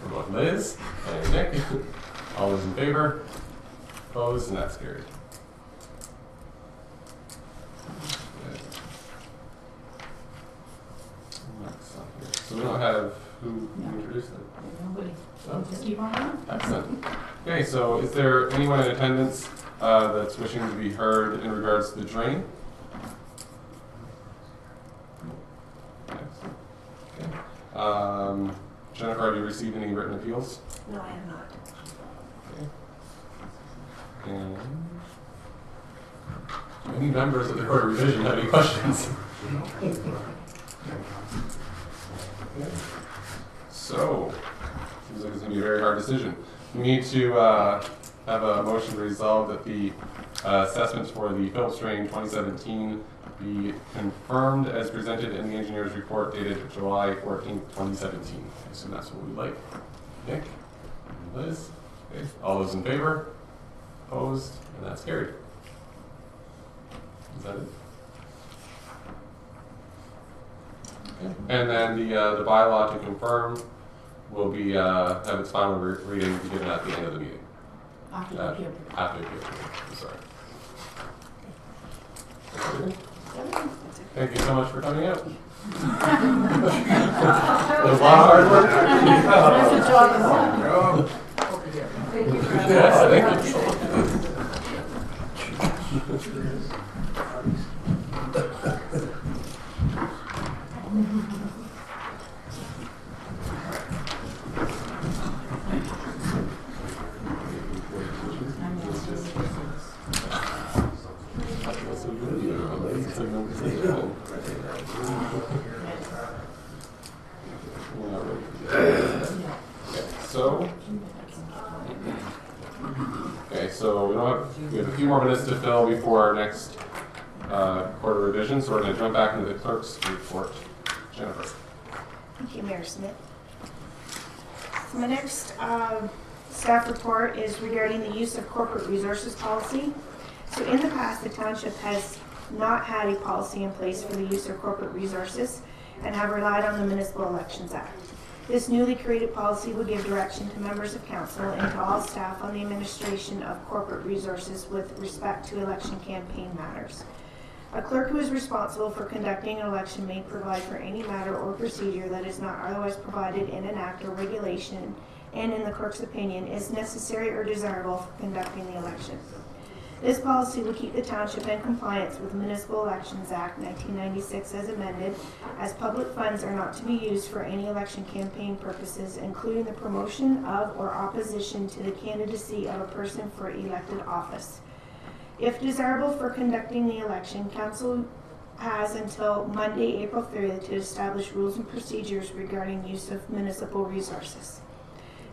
We're going Liz and Nick. All those in favor? Opposed? And that's carried. So we don't have who introduced them. Nobody. Oh. Just keep on going. Excellent. Okay, so is there anyone in attendance that's wishing to be heard in regards to the drain? Okay. Jennifer, have you received any written appeals? No, I have not. Okay. And do any members of the Court of Revision have any questions? Okay. So, seems like it's going to be a very hard decision. We need to have a motion to resolve that the assessments for the Phillips Drain 2017 be confirmed as presented in the engineer's report dated July 14th, 2017. I assume that's what we'd like. Nick? And Liz? Okay. All those in favor? Opposed? And that's carried. Is that it? Okay. And then the bylaw to confirm will be have its final reading be given at the end of the meeting. After the appeal period. After the appeal period. I'm sorry. Okay. Thank you so much for coming out. It was a lot of hard work. Nice job. Thank you for Yes, thank So we have a few more minutes to fill before our next quarter revision, so we're going to jump back into the clerk's report. Jennifer. Thank you, Mayor Smith. So my next staff report is regarding the use of corporate resources policy. So in the past, the township has not had a policy in place for the use of corporate resources and have relied on the Municipal Elections Act. This newly created policy will give direction to members of council and to all staff on the administration of corporate resources with respect to election campaign matters. A clerk who is responsible for conducting an election may provide for any matter or procedure that is not otherwise provided in an act or regulation and, in the clerk's opinion, is necessary or desirable for conducting the election. This policy will keep the township in compliance with Municipal Elections Act 1996 as amended, as public funds are not to be used for any election campaign purposes, including the promotion of or opposition to the candidacy of a person for elected office. If desirable for conducting the election, council has until Monday, April 30th to establish rules and procedures regarding use of municipal resources.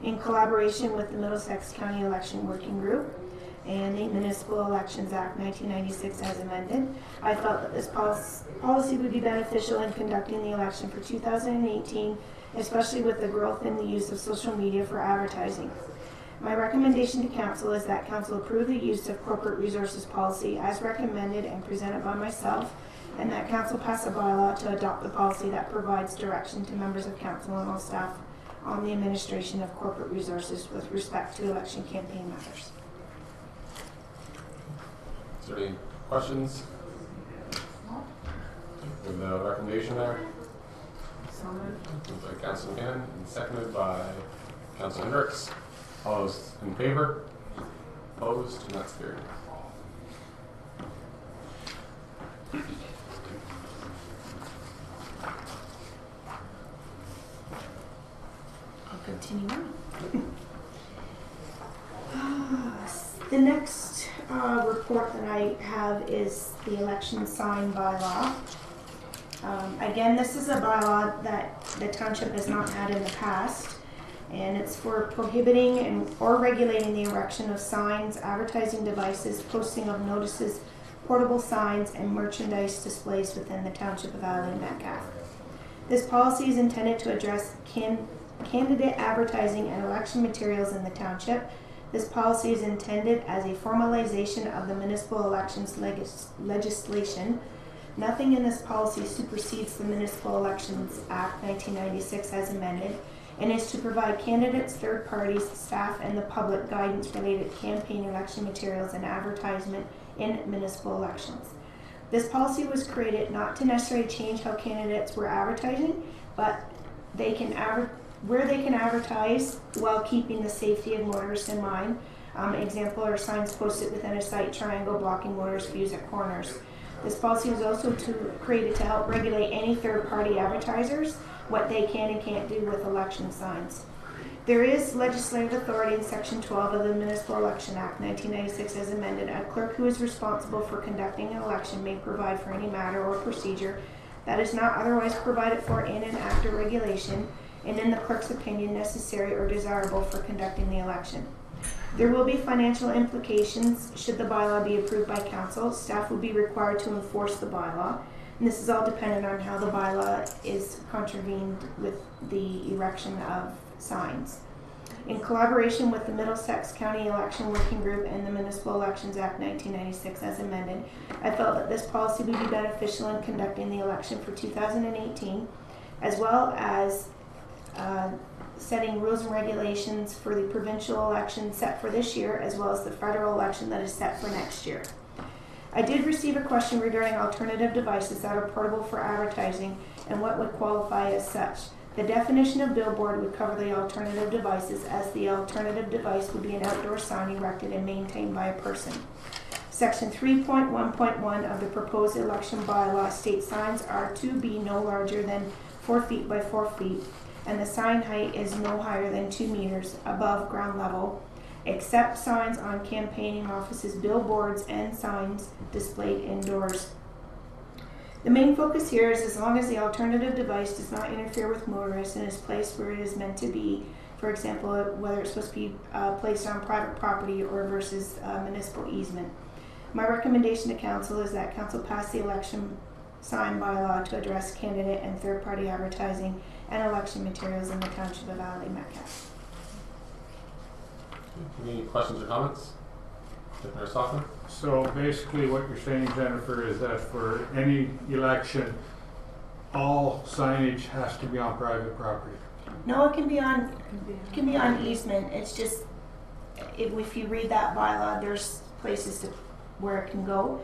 In collaboration with the Middlesex County Election Working Group and the Municipal Elections Act 1996 as amended, I felt that this policy would be beneficial in conducting the election for 2018, especially with the growth in the use of social media for advertising. My recommendation to council is that council approve the use of corporate resources policy as recommended and presented by myself, and that council pass a bylaw to adopt the policy that provides direction to members of council and all staff on the administration of corporate resources with respect to election campaign matters. Is there any questions? With the recommendation there? So moved. Moved by Councilor McCann and seconded by Councilor Hendricks. All those in favor? Opposed? And that's carried. I'll continue on. The next report that I have is the election sign bylaw. Again, this is a bylaw that the township has not had in the past, and it's for prohibiting or regulating the erection of signs, advertising devices, posting of notices, portable signs, and merchandise displays within the township of Adelaide Metcalfe. This policy is intended to address candidate advertising and election materials in the township. This policy is intended as a formalization of the municipal elections legislation. Nothing in this policy supersedes the Municipal Elections Act 1996 as amended, and is to provide candidates, third parties, staff, and the public guidance related to campaign election materials and advertisement in municipal elections. This policy was created not to necessarily change how candidates were advertising, but where they can advertise while keeping the safety of motorists in mind. Example are signs posted within a sight triangle blocking motorist views at corners. This policy was also created to help regulate any third-party advertisers, what they can and can't do with election signs. There is legislative authority in Section 12 of the Municipal Election Act 1996 as amended. A clerk who is responsible for conducting an election may provide for any matter or procedure that is not otherwise provided for in an act or regulation, and in the clerk's opinion necessary or desirable for conducting the election. There will be financial implications should the bylaw be approved by council. Staff will be required to enforce the bylaw, and this is all dependent on how the bylaw is contravened with the erection of signs. In collaboration with the Middlesex County Election Working Group and the Municipal Elections Act 1996 as amended, I felt that this policy would be beneficial in conducting the election for 2018, as well as setting rules and regulations for the provincial election set for this year, as well as the federal election that is set for next year. I did receive a question regarding alternative devices that are portable for advertising and what would qualify as such. The definition of billboard would cover the alternative devices, as the alternative device would be an outdoor sign erected and maintained by a person. Section 3.1.1 of the proposed election bylaw states signs are to be no larger than 4 feet by 4 feet, and the sign height is no higher than 2 meters above ground level, except signs on campaigning offices, billboards, and signs displayed indoors. The main focus here is as long as the alternative device does not interfere with motorists and is placed where it is meant to be, for example, whether it's supposed to be placed on private property or versus municipal easement. My recommendation to council is that council pass the election sign bylaw to address candidate and third-party advertising and election materials in the township of Adelaide Metcalfe. Any questions or comments? Deputy Soffer? So basically what you're saying, Jennifer, is that for any election, all signage has to be on private property? No, it can be on easement. It's just, if you read that bylaw, there's places where it can go.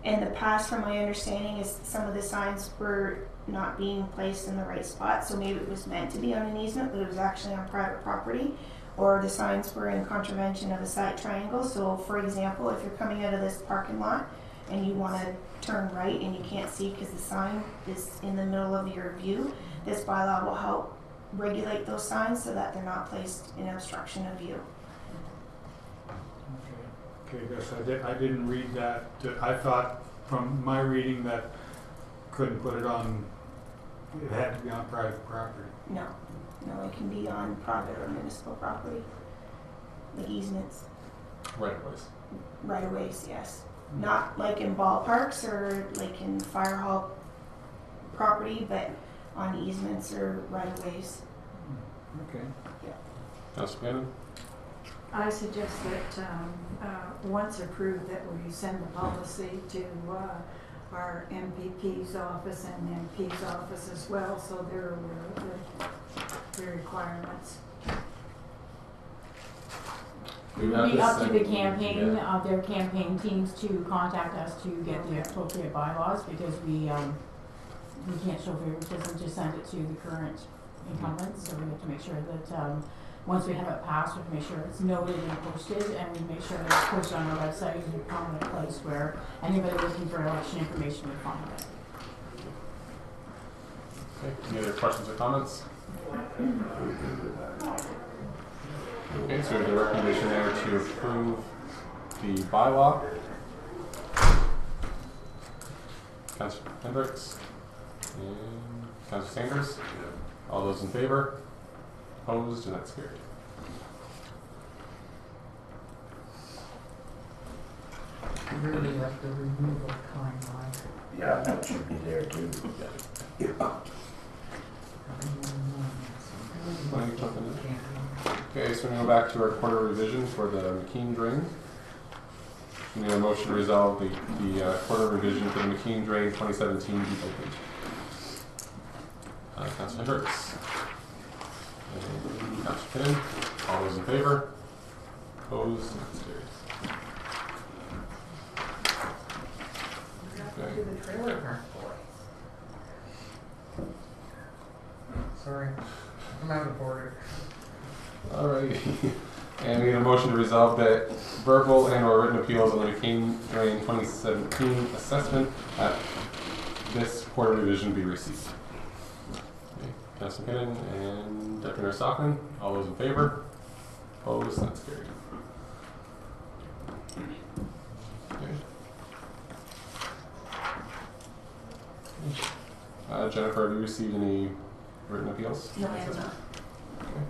In the past, from my understanding, is some of the signs were not being placed in the right spot, so maybe it was meant to be on an easement, but it was actually on private property, or the signs were in contravention of a site triangle. So for example, if you're coming out of this parking lot and you want to turn right and you can't see because the sign is in the middle of your view, this bylaw will help regulate those signs so that they're not placed in obstruction of view. Okay, I guess I didn't read that. I thought from my reading that couldn't put it on, it had to be on private property. No, it can be on private or municipal property, like easements, Right of ways. right of ways, yes. Not like in ballparks or like in fire hall property, but on easements or right of ways. Okay. Councilor Cannon? I suggest that once approved, that we send the policy to our MPP's office and MP's office as well, so they're aware of the requirements. It would be up to the campaign, their campaign teams to contact us to get the appropriate bylaws, because we can't show favoritism, just send it to the current incumbents, so we have to make sure that once we have it passed, we have to make sure it's noted and posted, and we make sure that it's posted on our website in a prominent place where anybody looking for election information would find it. Okay, any other questions or comments? Okay, so we have the recommendation there to approve the bylaw. Councilor Hendricks and Councilor Sanders. All those in favor? Opposed? And that's carried. Really like the removal timeline. Yeah, that should be there too. Okay, so we go back to our quarter revision for the McKean drain. We need a motion to resolve the quarter revision for the McKean drain 2017 depot page. Councilor Hendricks. And Councilor Kinnon. All those in favor? Opposed? And that's carried. Okay. To the trailer park boy. Sorry, I'm out of order. Alright. And we need a motion to resolve that verbal and or written appeals on the McCain Drain 2017 assessment at this quarter revision be received. Okay. Councilor Kinnon and Deputy Mayor Stockman, all those in favor? Opposed? That's carried. Okay. Jennifer, have you received any written appeals? No, I have not. Okay.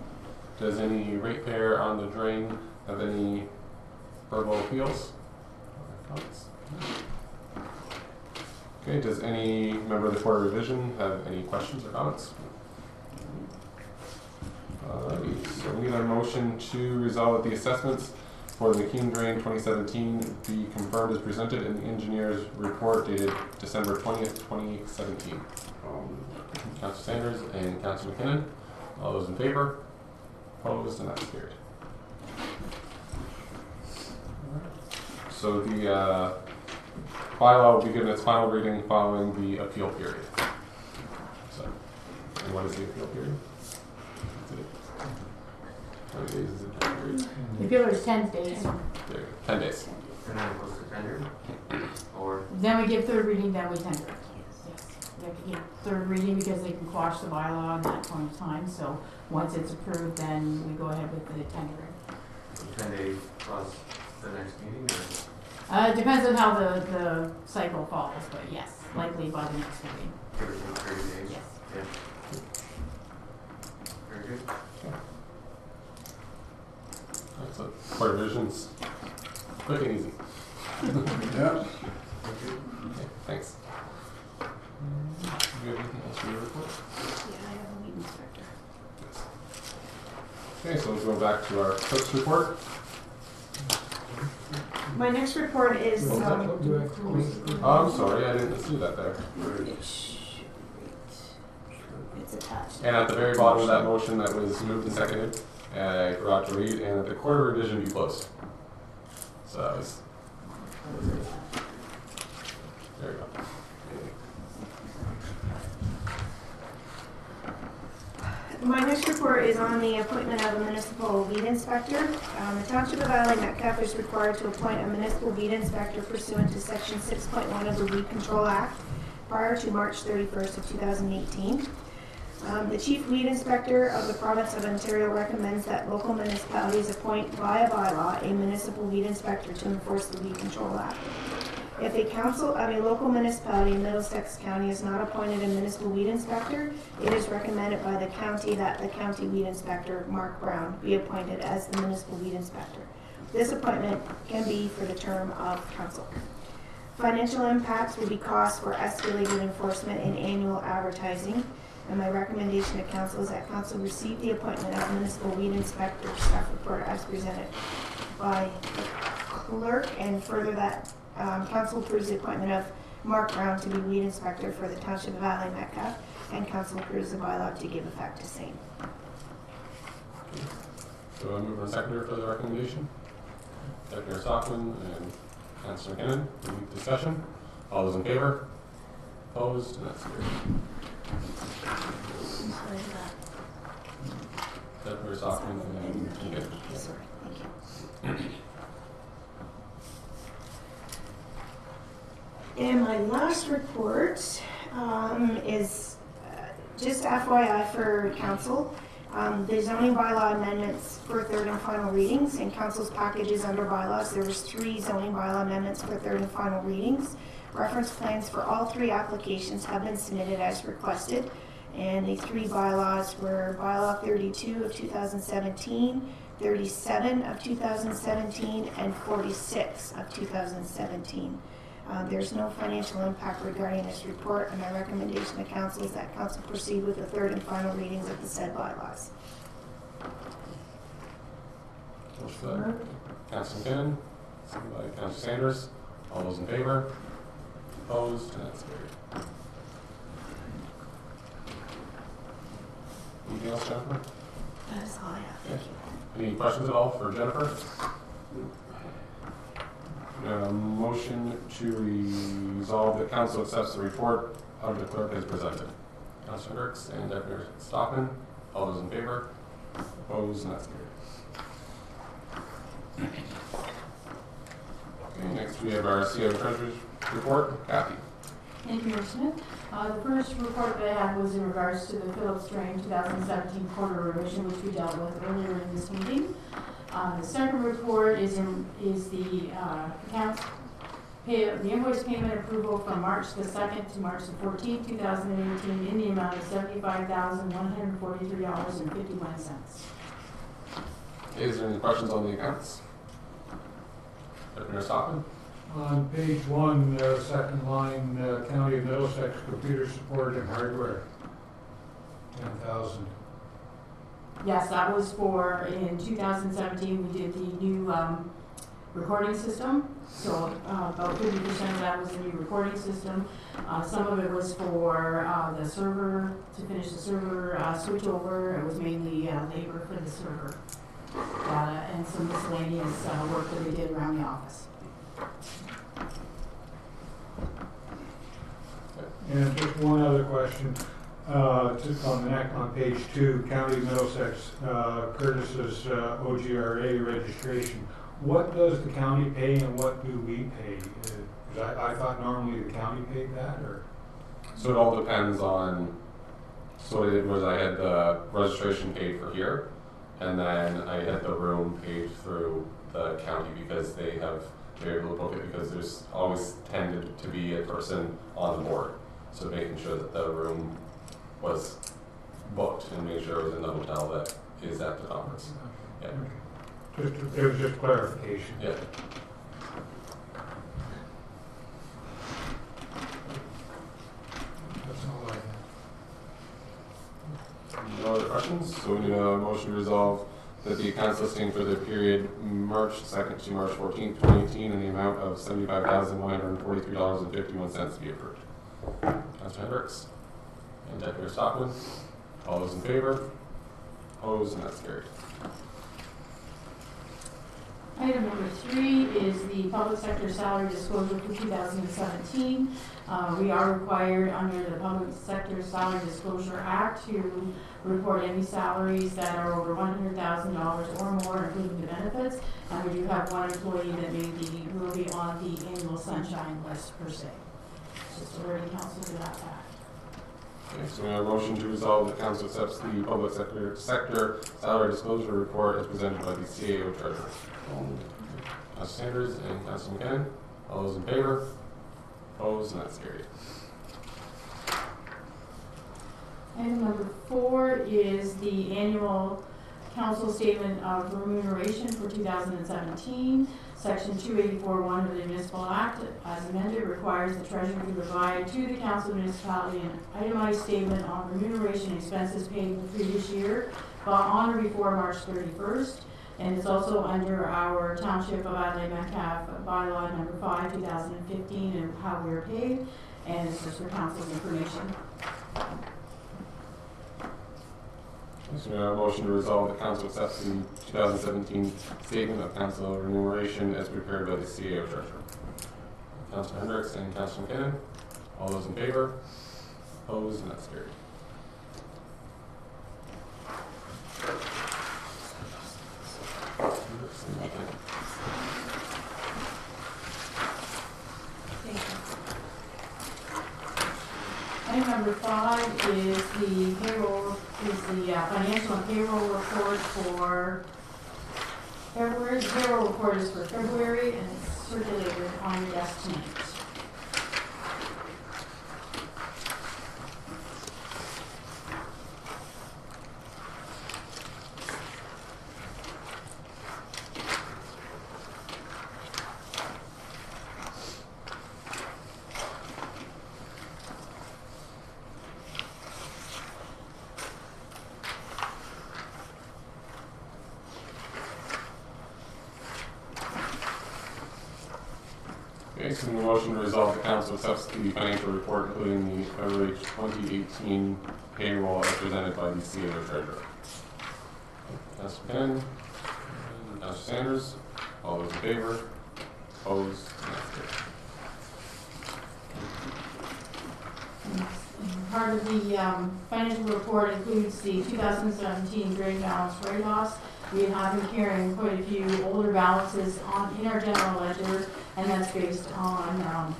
Does any ratepayer on the drain have any verbal appeals? Or comments? Okay, does any member of the quarter revision have any questions or comments? Alrighty, so we need a motion to resolve that the assessments for the McKean Drain 2017 be confirmed as presented in the engineer's report dated December 20th, 2017. Councilor Sanders and Councilor McKinnon. All those in favor? Opposed? And that's carried. So the bylaw will be given its final reading following the appeal period. So, and what is the appeal period? How many days is it? The appeal is 10 days. There you go. 10 days. And then it goes to tender? Or? Then we give third reading, then we tender it. Yes. We have to give third reading because they can quash the bylaw at that point in time. So once it's approved, then we go ahead with the tendering. 10 days plus the next meeting? Or? It depends on how the cycle falls, but yes, likely by the next meeting. Give or take 30 days? Yes. Yeah. Very good. Alright, so quarter revisions, quick and easy. Yeah. Okay, thanks. Do you have anything else for your report? Yeah, I have a weed inspector. Yes. Okay, so let's go back to our clerk's report. My next report is, Oh, I'm sorry, I didn't see that there. it's attached. And at the very bottom of that motion that was moved and seconded, I forgot to read, and that the quarter revision be closed. So that was, there you go. My next report is on the appointment of a municipal weed inspector. The Township of Adelaide Metcalfe is required to appoint a municipal weed inspector pursuant to Section 6.1 of the Weed Control Act prior to March 31st of 2018. The Chief Weed Inspector of the Province of Ontario recommends that local municipalities appoint via bylaw a municipal weed inspector to enforce the Weed Control Act. If a council of a local municipality in Middlesex County has not appointed a municipal weed inspector, it is recommended by the county that the county weed inspector, Mark Brown, be appointed as the municipal weed inspector. This appointment can be for the term of council. Financial impacts will be costs for escalated enforcement and annual advertising. And my recommendation to council is that council receive the appointment of municipal weed inspector staff report as presented by the clerk, and further that council approves the appointment of Mark Brown to be weed inspector for the Township of Adelaide Metcalfe, and council approves the bylaw to give effect to same. So I move on seconder for the recommendation. Deputy Stockman and Councilor McKinnon. Any discussion? All those in favor? Opposed? And that's carried. Deputy Stockman and McKinnon. Sorry, thank you. And my last report is just FYI for council. The zoning bylaw amendments for third and final readings in council's packages under bylaws. There was 3 zoning bylaw amendments for third and final readings. Reference plans for all 3 applications have been submitted as requested. And the 3 bylaws were bylaw 32 of 2017, 37 of 2017, and 46 of 2017. There's no financial impact regarding this report, and my recommendation to council is that council proceed with the third and final readings of the said bylaws. Motion by Councilor McKinnon, second by Councilor Sanders. All those in favor? Opposed? And that's carried. Anything else, Jennifer? That is all I have. Thank you. Any questions at all for Jennifer? Motion to resolve that council accepts the report of the clerk as presented. Councilor Dirks and Deputy Stockman. All those in favor? Opposed? And that's carried. Okay, next we have our CO Treasurer's report. Kathy. Thank you, Mayor Smith. The first report that I had was in regards to the Phillips Drain 2017 quarter revision, which we dealt with earlier in this meeting. The second report is the accounts the invoice payment approval from March the 2nd to March the 14th, 2018 in the amount of $75,143.51. Is there any questions on the accounts? Deputy Stockman. On page 1, second line, County of Middlesex computer support and hardware, 10,000. Yes, that was for, in 2017, we did the new recording system. So about 50% of that was the new recording system. Some of it was for the server, to finish the server switch over. It was mainly labor for the server data and some miscellaneous work that we did around the office. And just one other question, just on page 2, County of Middlesex, Curtis's OGRA registration. What does the county pay and what do we pay? I thought normally the county paid that, or? So it all depends on, so what I did was I had the registration paid for here, and then I had the room paid through the county because they're able to book it because there's always tended to be a person on the board. So making sure that the room was booked and make sure it was in the hotel that is at the conference. Yeah. It was just clarification. Yeah. other questions? So we need a motion to resolve that the accounts listing for the period March 2nd to March 14th, 2018 in the amount of $75,143.51 be approved. Councilor Hendricks and Deputy Stockman. All those in favor? Opposed? And that's carried. Item number 3 is the public sector salary disclosure for 2017. We are required under the Public Sector Salary Disclosure Act to report any salaries that are over $100,000 or more, including the benefits. And we do have one employee that will be on the annual sunshine list per se. Just already council to that fact. Okay, so we have a motion to resolve that council accepts the public sector salary disclosure report as presented by the CAO treasurer. Councilor Sanders and Councilor McKinnon. All those in favor? Opposed? And that's carried. Item number 4 is the annual council statement of remuneration for 2017. Section 284(1) of the Municipal Act, as amended, requires the treasurer to provide to the council municipality an itemized statement on remuneration expenses paid in the previous year, on or before March 31st. And it's also under our Township of Adelaide Metcalfe bylaw number 5, 2015, and how we are paid. And it's just for council's information. So we have a motion to resolve that council accepts the 2017 statement of council remuneration as prepared by the CAO treasurer. Councilor Hendricks and Councilor McKinnon. All those in favor? Opposed? And that's carried. Item number 5 is the financial and payroll report for February. The payroll report is for February and it's circulated on your desk tonight. Okay, so the motion to resolve the council accepts the financial report, including the February 2018 payroll as presented by the CAO treasurer. Councilor McKinnon and Councilor Sanders. All those in favor? Opposed? And that's carried. Part of the financial report includes the 2017 drain balance write-offs. We have been carrying quite a few older balances in our general ledger, and that's based on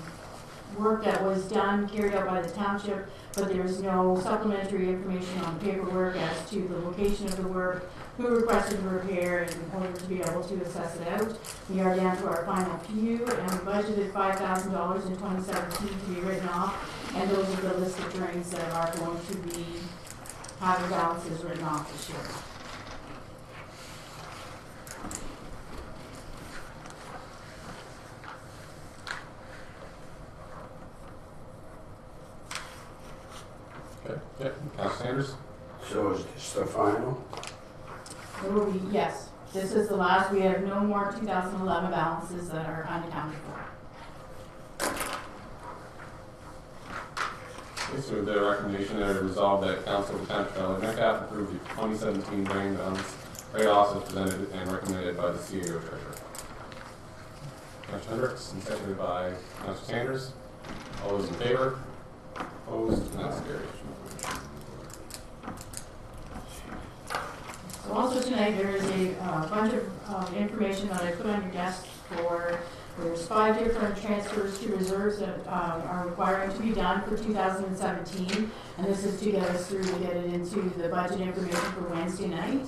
work that was done, carried out by the township, but there is no supplementary information on the paperwork as to the location of the work, who requested the repair, in order to be able to assess it out. We are down to our final few, and we budgeted $5,000 in 2017 to be written off, and those are the list of drains that are going to be having balances written off this year. Okay, yeah, Councilor Sanders. So is this the final? It will be, yes. This is the last. We have no more 2011 balances that are unaccounted for. Okay, so the recommendation there to resolve that council of the Township of Adelaide Metcalfe approve the 2017 drain balance write-offs as presented and recommended by the CAO treasurer. Councilor Hendricks and seconded by Councilor Sanders. All those in favor? Opposed? And that's carried. So also tonight there is a bunch of information that I put on your desk for, there's 5 different transfers to reserves that are requiring to be done for 2017. And this is to get us through to get it into the budget information for Wednesday night.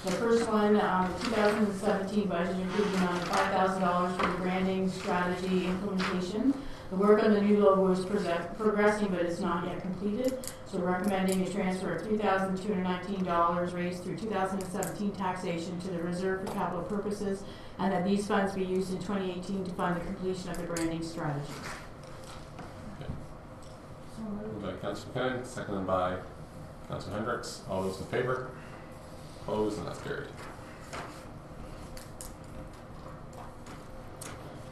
The first one, the 2017 budget included amount of $5,000 for the branding strategy implementation. The work on the new logo is progressing, but it's not yet completed. So we're recommending a transfer of $3,219 raised through 2017 taxation to the reserve for capital purposes, and that these funds be used in 2018 to fund the completion of the branding strategy. Okay. Moved by Councilor McKinnon, seconded by Councilor Hendricks. All those in favor? Opposed, and that's carried.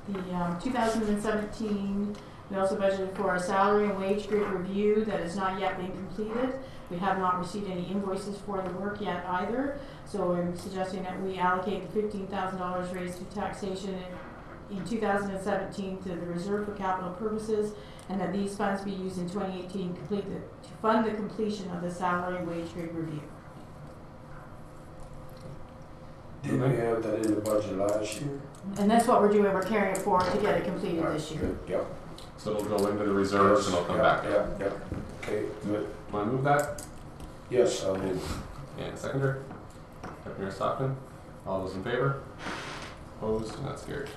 The 2017, we also budgeted for a salary and wage grade review that has not yet been completed. We have not received any invoices for the work yet either. So I'm suggesting that we allocate the $15,000 raised to taxation in 2017 to the reserve for capital purposes, and that these funds be used in 2018 to fund the completion of the salary and wage grade review. Did we have that in the budget last year? And that's what we're doing. We're carrying it forward to get it completed this year. Good, yep. So it'll go into the reserves and it'll come back. Yep. Okay, good. Want to move that? Yes, I'll move. And seconder? Deputy Mayor Stockman. All those in favor? Opposed, and that's carried.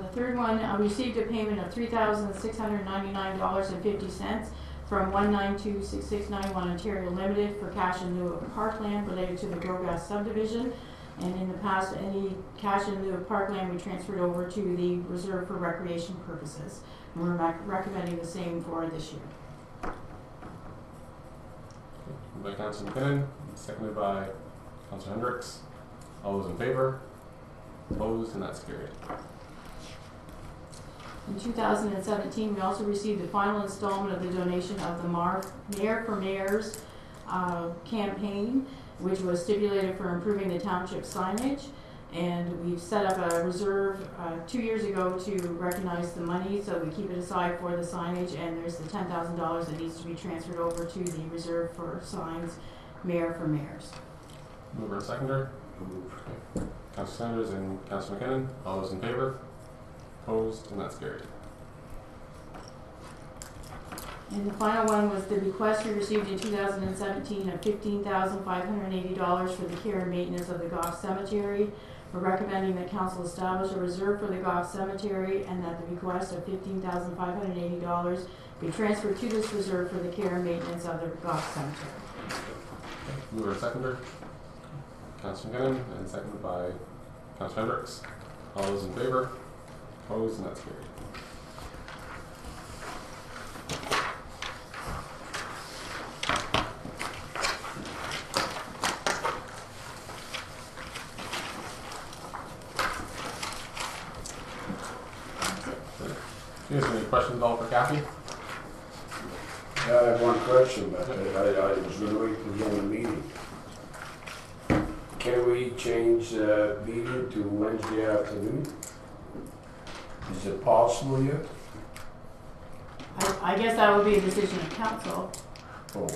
The third one, received a payment of $3,699.50 from 1926691 Ontario Limited for cash in lieu of parkland related to the Grogas subdivision. And in the past, any cash in lieu of parkland we transferred over to the reserve for recreation purposes. And we're recommending the same for this year. Moved by Councilor McKinnon, seconded by Councilor Hendricks. All those in favor? Opposed, and that's carried. In 2017, we also received the final installment of the donation of the Mayor for Mayors campaign, which was stipulated for improving the township signage. And we've set up a reserve 2 years ago to recognize the money, so we keep it aside for the signage, and there's the $10,000 that needs to be transferred over to the reserve for signs, Mayor for Mayors. Mover and seconder. Okay. Councilor Sanders and Councilor McKinnon. All those in favor? Opposed, and that's carried. And the final one was the bequest we received in 2017 of $15,580 for the care and maintenance of the Goff Cemetery. We're recommending that council establish a reserve for the Goff Cemetery and that the bequest of $15,580 be transferred to this reserve for the care and maintenance of the Goff Cemetery. Mover and seconder. Councilor McKinnon, and seconded by Councilor Hendricks. All those in favor? Opposed, and that's carried. Do you have any questions all for Kathy? I have one question, but I was going to wait till the end of the meeting. Can we change the meeting to Wednesday afternoon? Is it possible yet? I guess that would be a decision of council. Oh,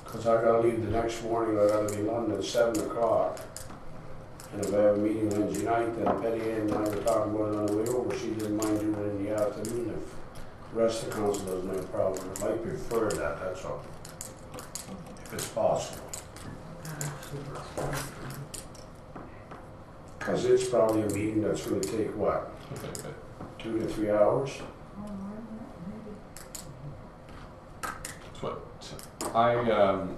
because I gotta leave the next morning, I gotta be in London at 7 o'clock. And if I have a meeting Wednesday night, then Betty Ann and I were talking about it on the way over, she didn't mind doing it in the afternoon if the rest of the council doesn't have a problem. I might prefer that, that's all. If it's possible. That actually works better for me. Because it's probably a meeting that's gonna take, what, Okay, good. 2 to 3 hours? That's what I, the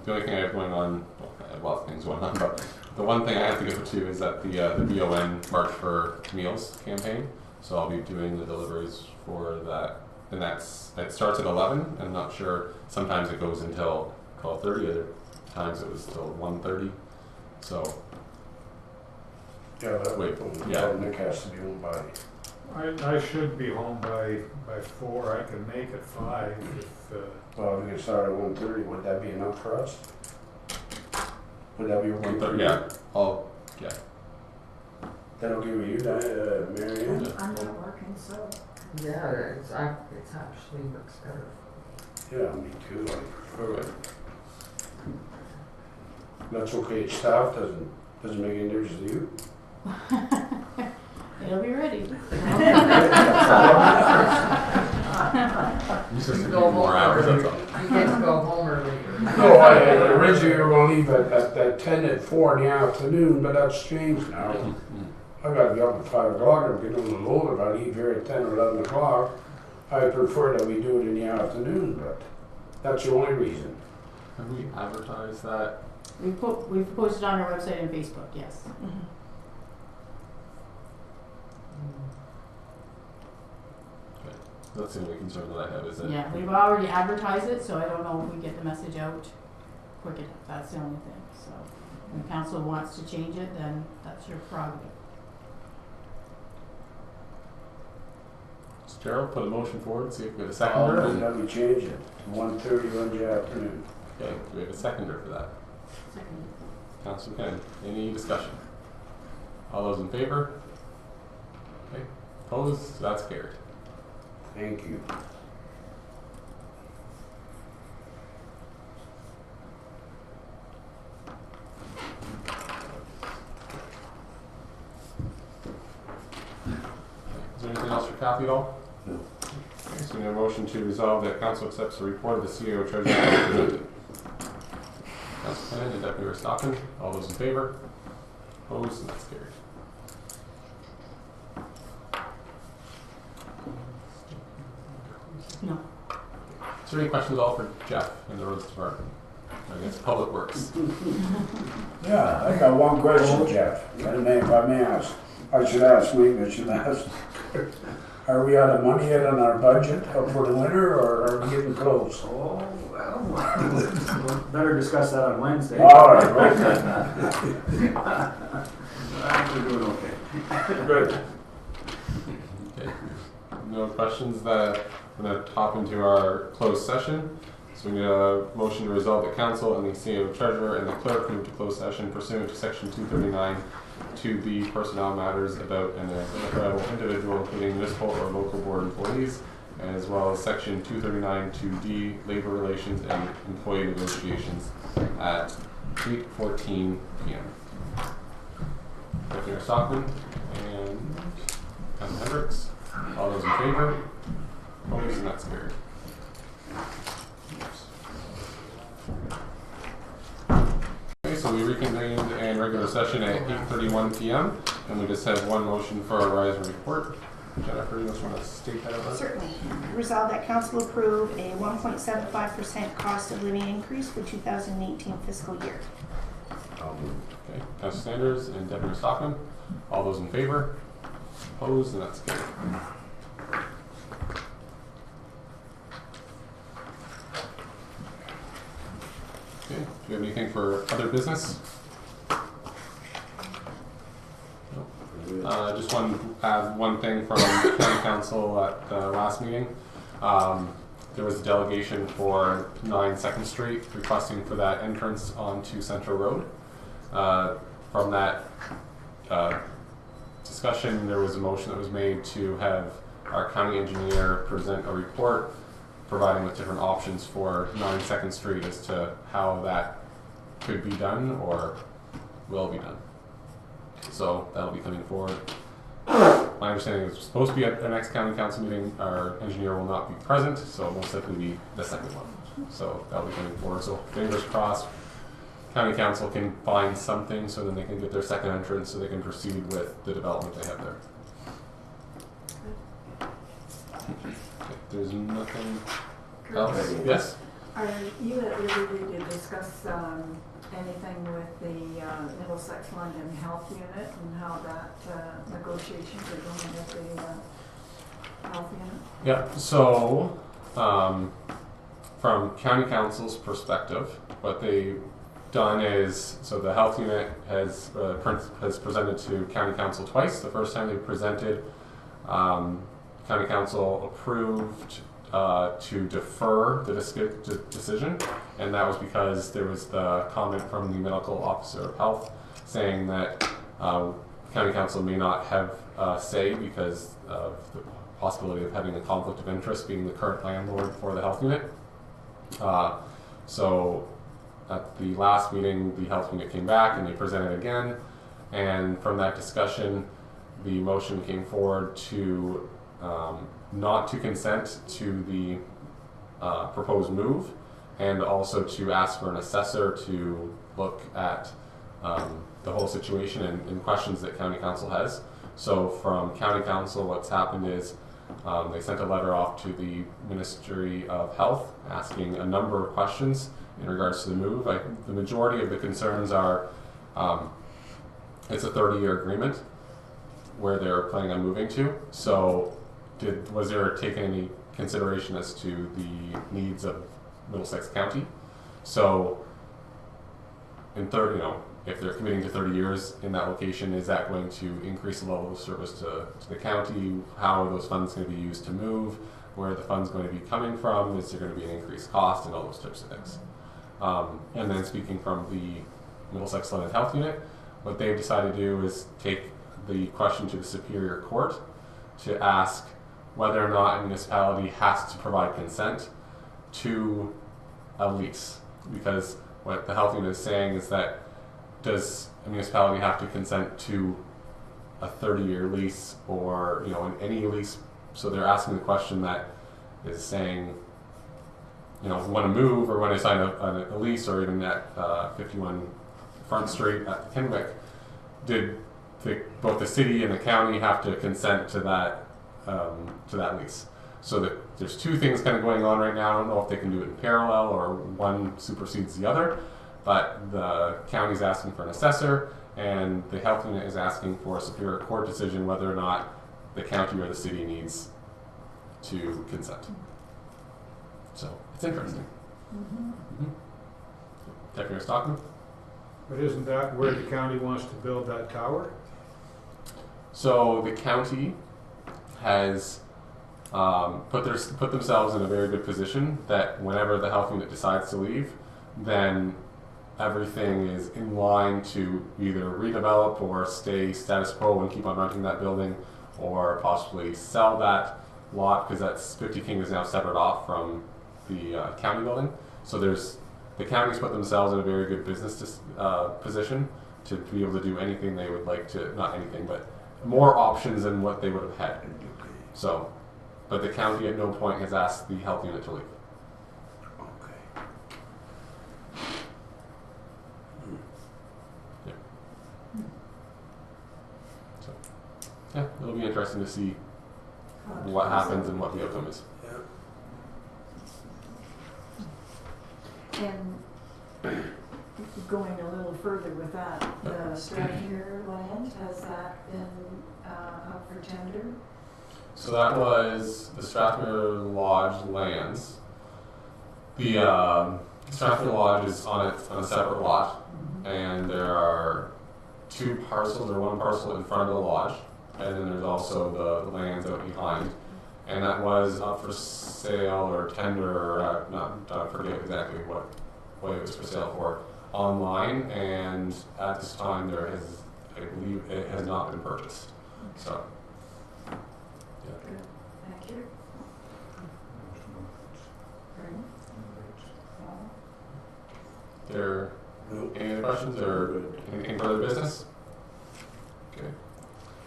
only thing I have going on, well, I have lots of things going on, but the one thing I have to go to is that the BON March for Meals campaign. So I'll be doing the deliveries for that. And it starts at 11. I'm not sure, sometimes it goes until 12:30, other times it was till 1:30. So, Yeah, that Wait, yeah. yeah. Nick has to be home by. I should be home by 4. I can make it 5 if, Well, we can start at 1:30. Would that be enough for us? Would that be okay? 1:30, yeah. Yeah. That'll give you that, Mary Ann? Yeah. I'm not working, so. Yeah, it's actually works better. Yeah, me too. I prefer it. That's okay. Staff doesn't make any difference to you. It'll be ready. You You just need go more home hours, early. that's all. You get to go home early. No, originally we were gonna leave at 10 at 4 in the afternoon, but that's changed now. I gotta be up at 5 o'clock or get on the load. If I leave here at 10 or 11 o'clock, I prefer that we do it in the afternoon, but that's the only reason. Have we advertised that? We've posted on our website and Facebook, yes. That's the only concern that I have, is that. Yeah, we've already advertised it, so I don't know if we get the message out quick enough. That's the only thing, so. When council wants to change it, then that's your prerogative. So Gerald, put a motion forward, see if we have a I'll seconder. let me change it to 1:30 Wednesday afternoon. Okay, do we have a seconder for that? Second. Councilor Kennedy, any discussion? All those in favor? Okay, opposed? That's carried. Thank you. Is there anything else for Kathy at all? No. Okay, so we have a motion to resolve that council accepts the report of the CEO treasurer as presented. Councilor Kennedy and Deputy Stockton, all those in favor? Opposed? And that's carried. No. Is there any questions at all for Jeff in the roads department? I guess Public Works. Yeah, I got one question, Jeff. If I may ask. I should ask, maybe I should ask. Are we out of money yet on our budget for the winter, or are we getting close? Oh, well, better discuss that on Wednesday. All right, okay. We're doing okay. Good. Okay. No questions. That I'm going to hop into our closed session. So we need a motion to resolve that council and the CEO treasurer and the clerk move to closed session pursuant to section 239 to the personnel matters about an identifiable individual, including municipal or local board employees, as well as section 239 to D, labor relations and employee negotiations at 8:14 p.m. Deputy Stockman and Councilor Hendricks. All those in favor? Opposed? And that's carried. Okay, so we reconvened in regular session at 8:31 p.m. and we just have one motion for our rise and report. Jennifer, you just want to state that over? Certainly. Resolve that council approve a 1.75% cost of living increase for 2018 fiscal year. Okay, Councilor Sanders and Deputy Stockman. All those in favor? Opposed? And that's carried. Okay, do you have anything for other business? I just want to add one thing from County Council at the last meeting. There was a delegation for 9 2nd Street requesting for that entrance onto Central Road. From that discussion, there was a motion that was made to have our county engineer present a report providing with different options for 9 2nd Street as to how that could be done or will be done. So that'll be coming forward. My understanding is it's supposed to be at the next county council meeting. Our engineer will not be present, so it'll most likely be the second one. So that'll be coming forward. So fingers crossed, county council can find something so then they can get their second entrance so they can proceed with the development they have there. Okay, there's nothing else. Yes? Are you at liberty to discuss anything with the Middlesex London Health Unit and how that negotiations are going with the health unit? Yeah, so from county council's perspective, what they've done is, so the health unit has presented to county council twice. The first time they presented, county council approved to defer the decision, and that was because there was the comment from the medical officer of health saying that county council may not have say because of the possibility of having a conflict of interest being the current landlord for the health unit. So at the last meeting, the health unit came back and they presented again, and from that discussion, the motion came forward to not to consent to the proposed move, and also to ask for an assessor to look at the whole situation and questions that county council has. So from county council, what's happened is they sent a letter off to the Ministry of Health asking a number of questions in regards to the move. The majority of the concerns are it's a 30-year agreement where they're planning on moving to. So was there taken any consideration as to the needs of Middlesex County. So, if they're committing to 30 years in that location, is that going to increase the level of service to the county? How are those funds going to be used to move? Where are the funds going to be coming from? Is there going to be an increased cost and all those types of things? And then speaking from the Middlesex London Health Unit, what they've decided to do is take the question to the Superior Court to ask whether or not a municipality has to provide consent to a lease. Because what the health unit is saying is that, does a municipality have to consent to a 30-year lease or any lease? So they're asking the question that is saying, when I move or when I sign a lease, or even at 51 Front Street at Kenwick, did both the city and the county have to consent to that lease? So that there's two things kind of going on right now. I don't know if they can do it in parallel or one supersedes the other, but the county's asking for an assessor and the health unit is asking for a Superior Court decision whether or not the county or the city needs to consent. So it's interesting. Deputy Stockman? But isn't that where the county wants to build that tower? So the county has put themselves in a very good position that whenever the health unit decides to leave, then everything is in line to either redevelop or stay status quo and keep on renting that building, or possibly sell that lot, because that's 50 King is now severed off from the county building. So the county's put themselves in a very good business position to be able to do anything they would like to, not anything, but more options than what they would have had. So, but the county at no point has asked the health unit to leave. Okay. So, yeah, it'll be interesting to see what happens and what the outcome is. And going a little further with that, the Strathmere land, has that been up for tender? So that was the Strathmere Lodge lands. The Strathmere Lodge is on a separate lot, and there are two parcels, or one parcel in front of the lodge, and then there's also the lands out behind. And that was up for sale or tender, I forget exactly what it was for sale for, online, and at this time I believe it has not been purchased. So, yeah. Good, thank you. There any other questions or anything further business? Okay.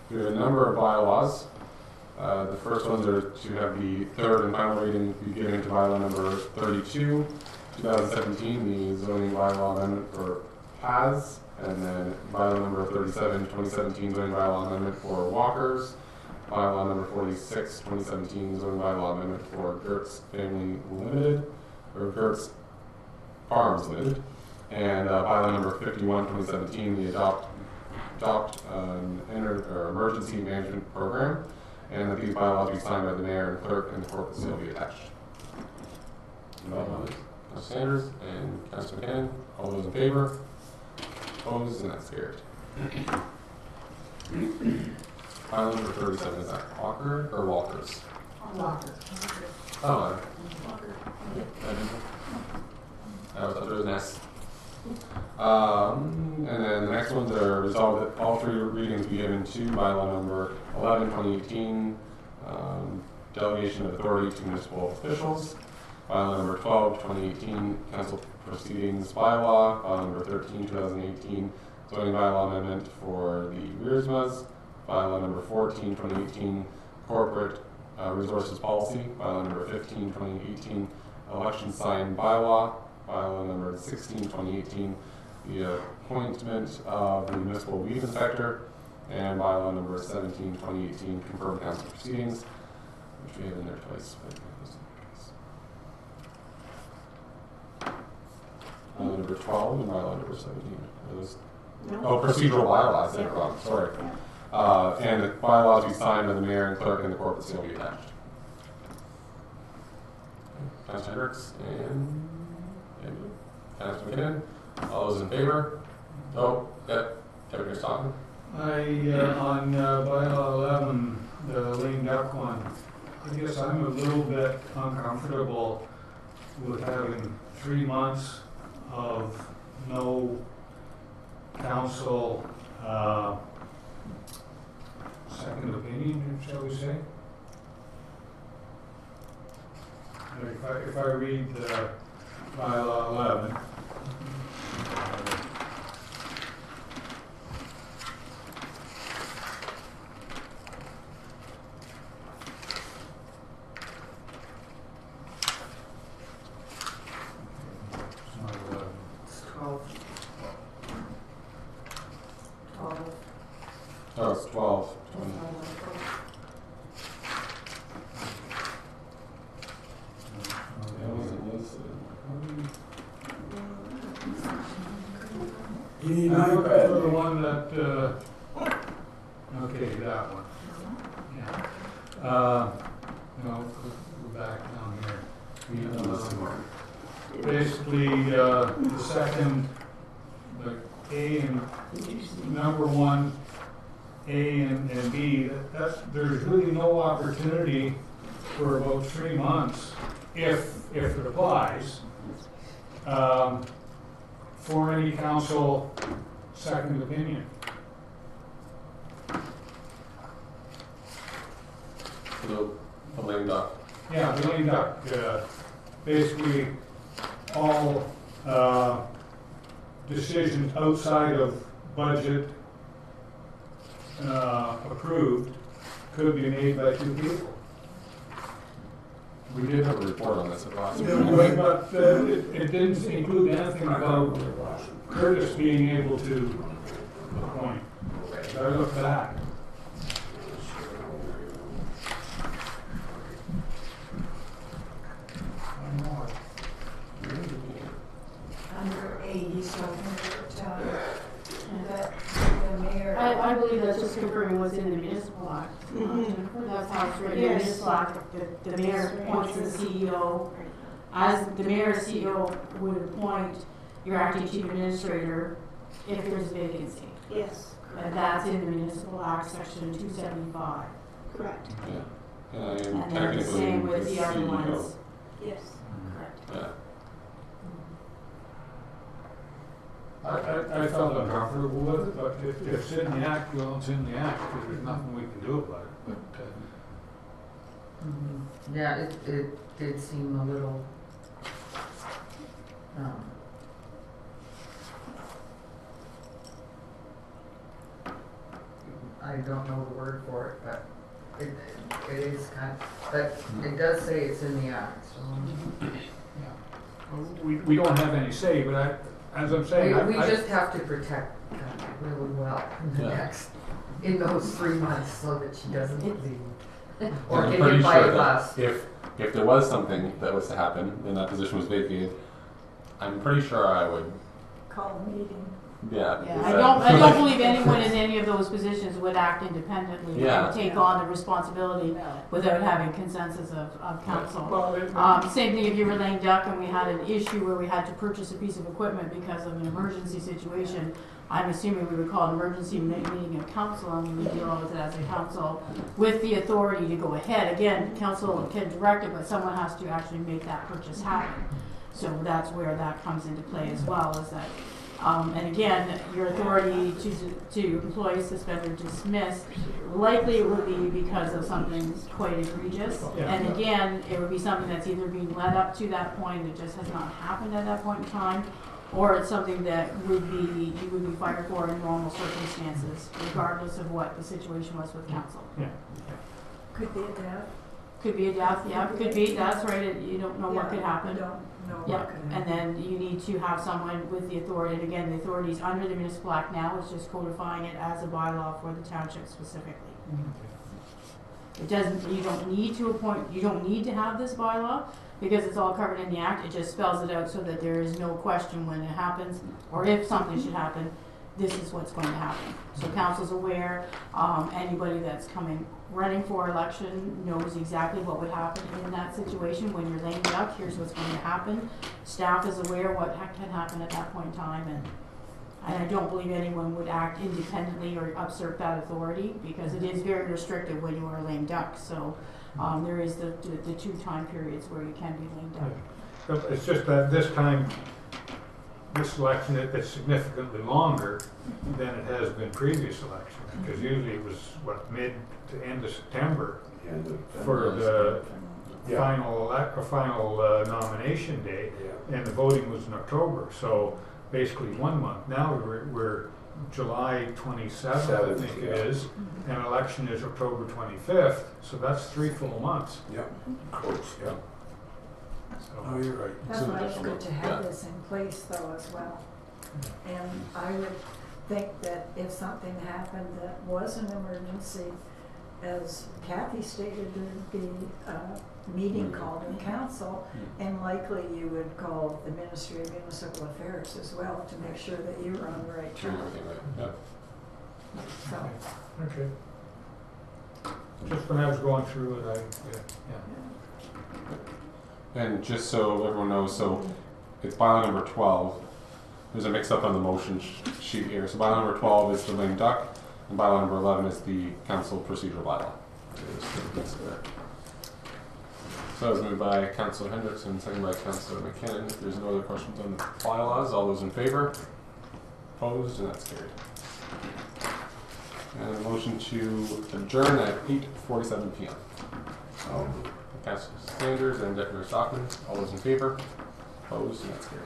We have a number of bylaws. The first ones are to have the third and final reading be given to bylaw number 32, 2017, the zoning bylaw amendment for paths, and then bylaw number 37, 2017, zoning bylaw amendment for walkers, bylaw number 46, 2017, zoning bylaw amendment for Gertz Family Limited, or Gertz Farms Limited, and bylaw number 51, 2017, the adopt an emergency management program, and that these bylaws be signed by the mayor and clerk, and the corporate seal be attached. Councilor Sanders and Councilor McKinnon, all those in favor? Opposed, and that's carried. Bylaw number 37, is that Walker or Walkers? Walker. Oh, Walker. I thought there was an S. And then the next ones are resolved that all three readings be given to bylaw number 11, 2018, delegation of authority to municipal officials. Bylaw number 12, 2018, council proceedings bylaw. Bylaw number 13, 2018, zoning bylaw amendment for the Wiersmas. Bylaw number 14, 2018, corporate resources policy. Bylaw number 15, 2018, election sign bylaw. Bylaw number 16, 2018, the appointment of the municipal weed inspector, and bylaw number 17, 2018, confirmed council proceedings, which we have in there twice. Bylaw number 12 and bylaw number 17. Those, procedural bylaws, they're wrong, sorry. And the bylaws be signed by the mayor and clerk, and the corporate seal be attached. Councilor Hendricks and Councilor McKinnon. All those in favor? Oh, yep. Kevin, you're talking. On bylaw 11, the lame duck one, I guess I'm a little bit uncomfortable with having 3 months of no council second opinion, shall we say? If I read bylaw 11, It's 12. 12. Oh, it's 12. You need I'm my looking pad. for the one that, okay, that one. Yeah. No, go back down here. Basically, the second, the A and, number 1, A and B, there's really no opportunity for about 3 months, if it applies, for any council second opinion. The lame duck. Yeah, the lame duck, basically all decisions outside of budget approved could be made by 2 people. We did have a report on this at last Yeah, meeting. but it didn't include anything about Curtis being able to appoint. I looked back. Under A, he's talking about, that the mayor. I believe that's just confirming what's in the municipal act. That's how it's written in the Yes. municipal act, the mayor appoints the CEO. As the mayor or CEO would appoint your acting chief administrator if there's a vacancy. Yes, And that's in the municipal act, section 275. correct. Yeah. And I am And then the technically same with the the other CEO. ones. Yes. Correct. Yeah. I felt uncomfortable with it, but if it's in the act, well, it's in the act, because there's nothing we can do about it. But Yeah, it did seem a little, I don't know the word for it, but it is kind of, but it does say it's in the act, so. we don't have any say, but as I'm saying, We just have to protect really well in the Yeah. next, in those 3 months, so that she doesn't leave. Or I'm get pretty hit by sure a that bus. if there was something that was to happen and that position was vacated, I'm pretty sure I would, Call a meeting. yeah. Yeah, because I don't believe anyone in any of those positions would act independently Yeah. and take on the responsibility without having consensus of council. well, Same thing if you were laying duck and we had an issue where we had to purchase a piece of equipment because of an emergency situation. I'm assuming we would call an emergency meeting of council and we would deal with it as a council with the authority to go ahead. Again, council can direct it, but someone has to actually make that purchase happen. So that's where that comes into play as well, is that, and again, your authority to employ, suspend, or dismiss, likely it would be because of something quite egregious. Yeah. And again, it would be something that's either being led up to that point, it just has not happened at that point in time, or it's something that you would be fired for in normal circumstances, regardless of what the situation was with council. Could be a death. Could be a death, yeah, could be, that's right, you don't know what could happen. Don't know Yeah, what could and happen. then you need to have someone with the authority, and again, the authority is under the municipal act now, it's just codifying it as a bylaw for the township specifically. It doesn't, you don't need to appoint, you don't need to have this bylaw, because it's all covered in the act, it just spells it out so that there is no question when it happens, or if something should happen, this is what's going to happen. So council's aware, anybody that's coming running for election knows exactly what would happen in that situation. When you're lame duck, here's what's going to happen. Staff is aware what can happen at that point in time, and I don't believe anyone would act independently or usurp that authority, because it is very restrictive when you are a lame duck. So there is the 2 time periods where you can be lame duck. It's just that this time, this election, it's significantly longer than it has been previous elections, because usually it was, what, mid to end of September Yeah, for the Yeah. final nomination day, Yeah. and the voting was in October, so basically 1 month. Now we're July 27th, I think it is, and election is October 25th, so that's 3 full months. Yeah, close, yeah. So, Oh, you're right. That's why it's good to have this in place though as well. And I would think that if something happened that was an emergency, as Kathy stated, there'd be a meeting called in council, and likely you would call the Ministry of Municipal Affairs as well to make sure that you were on the right track. Yep. So, okay. Just when I was going through it, And just so everyone knows, so it's bylaw number 12. There's a mix-up on the motion sheet here. So bylaw number 12 is the lame duck, and bylaw number 11 is the council procedural bylaw. So that was moved by Councillor Hendrickson, seconded by Councillor McKinnon. If there's no other questions on the bylaws, all those in favor? Opposed? And that's carried. And a motion to adjourn at 8:47 p.m. Councillor Sanders and Deputy Stockman, all those in favor? Opposed? And that's carried.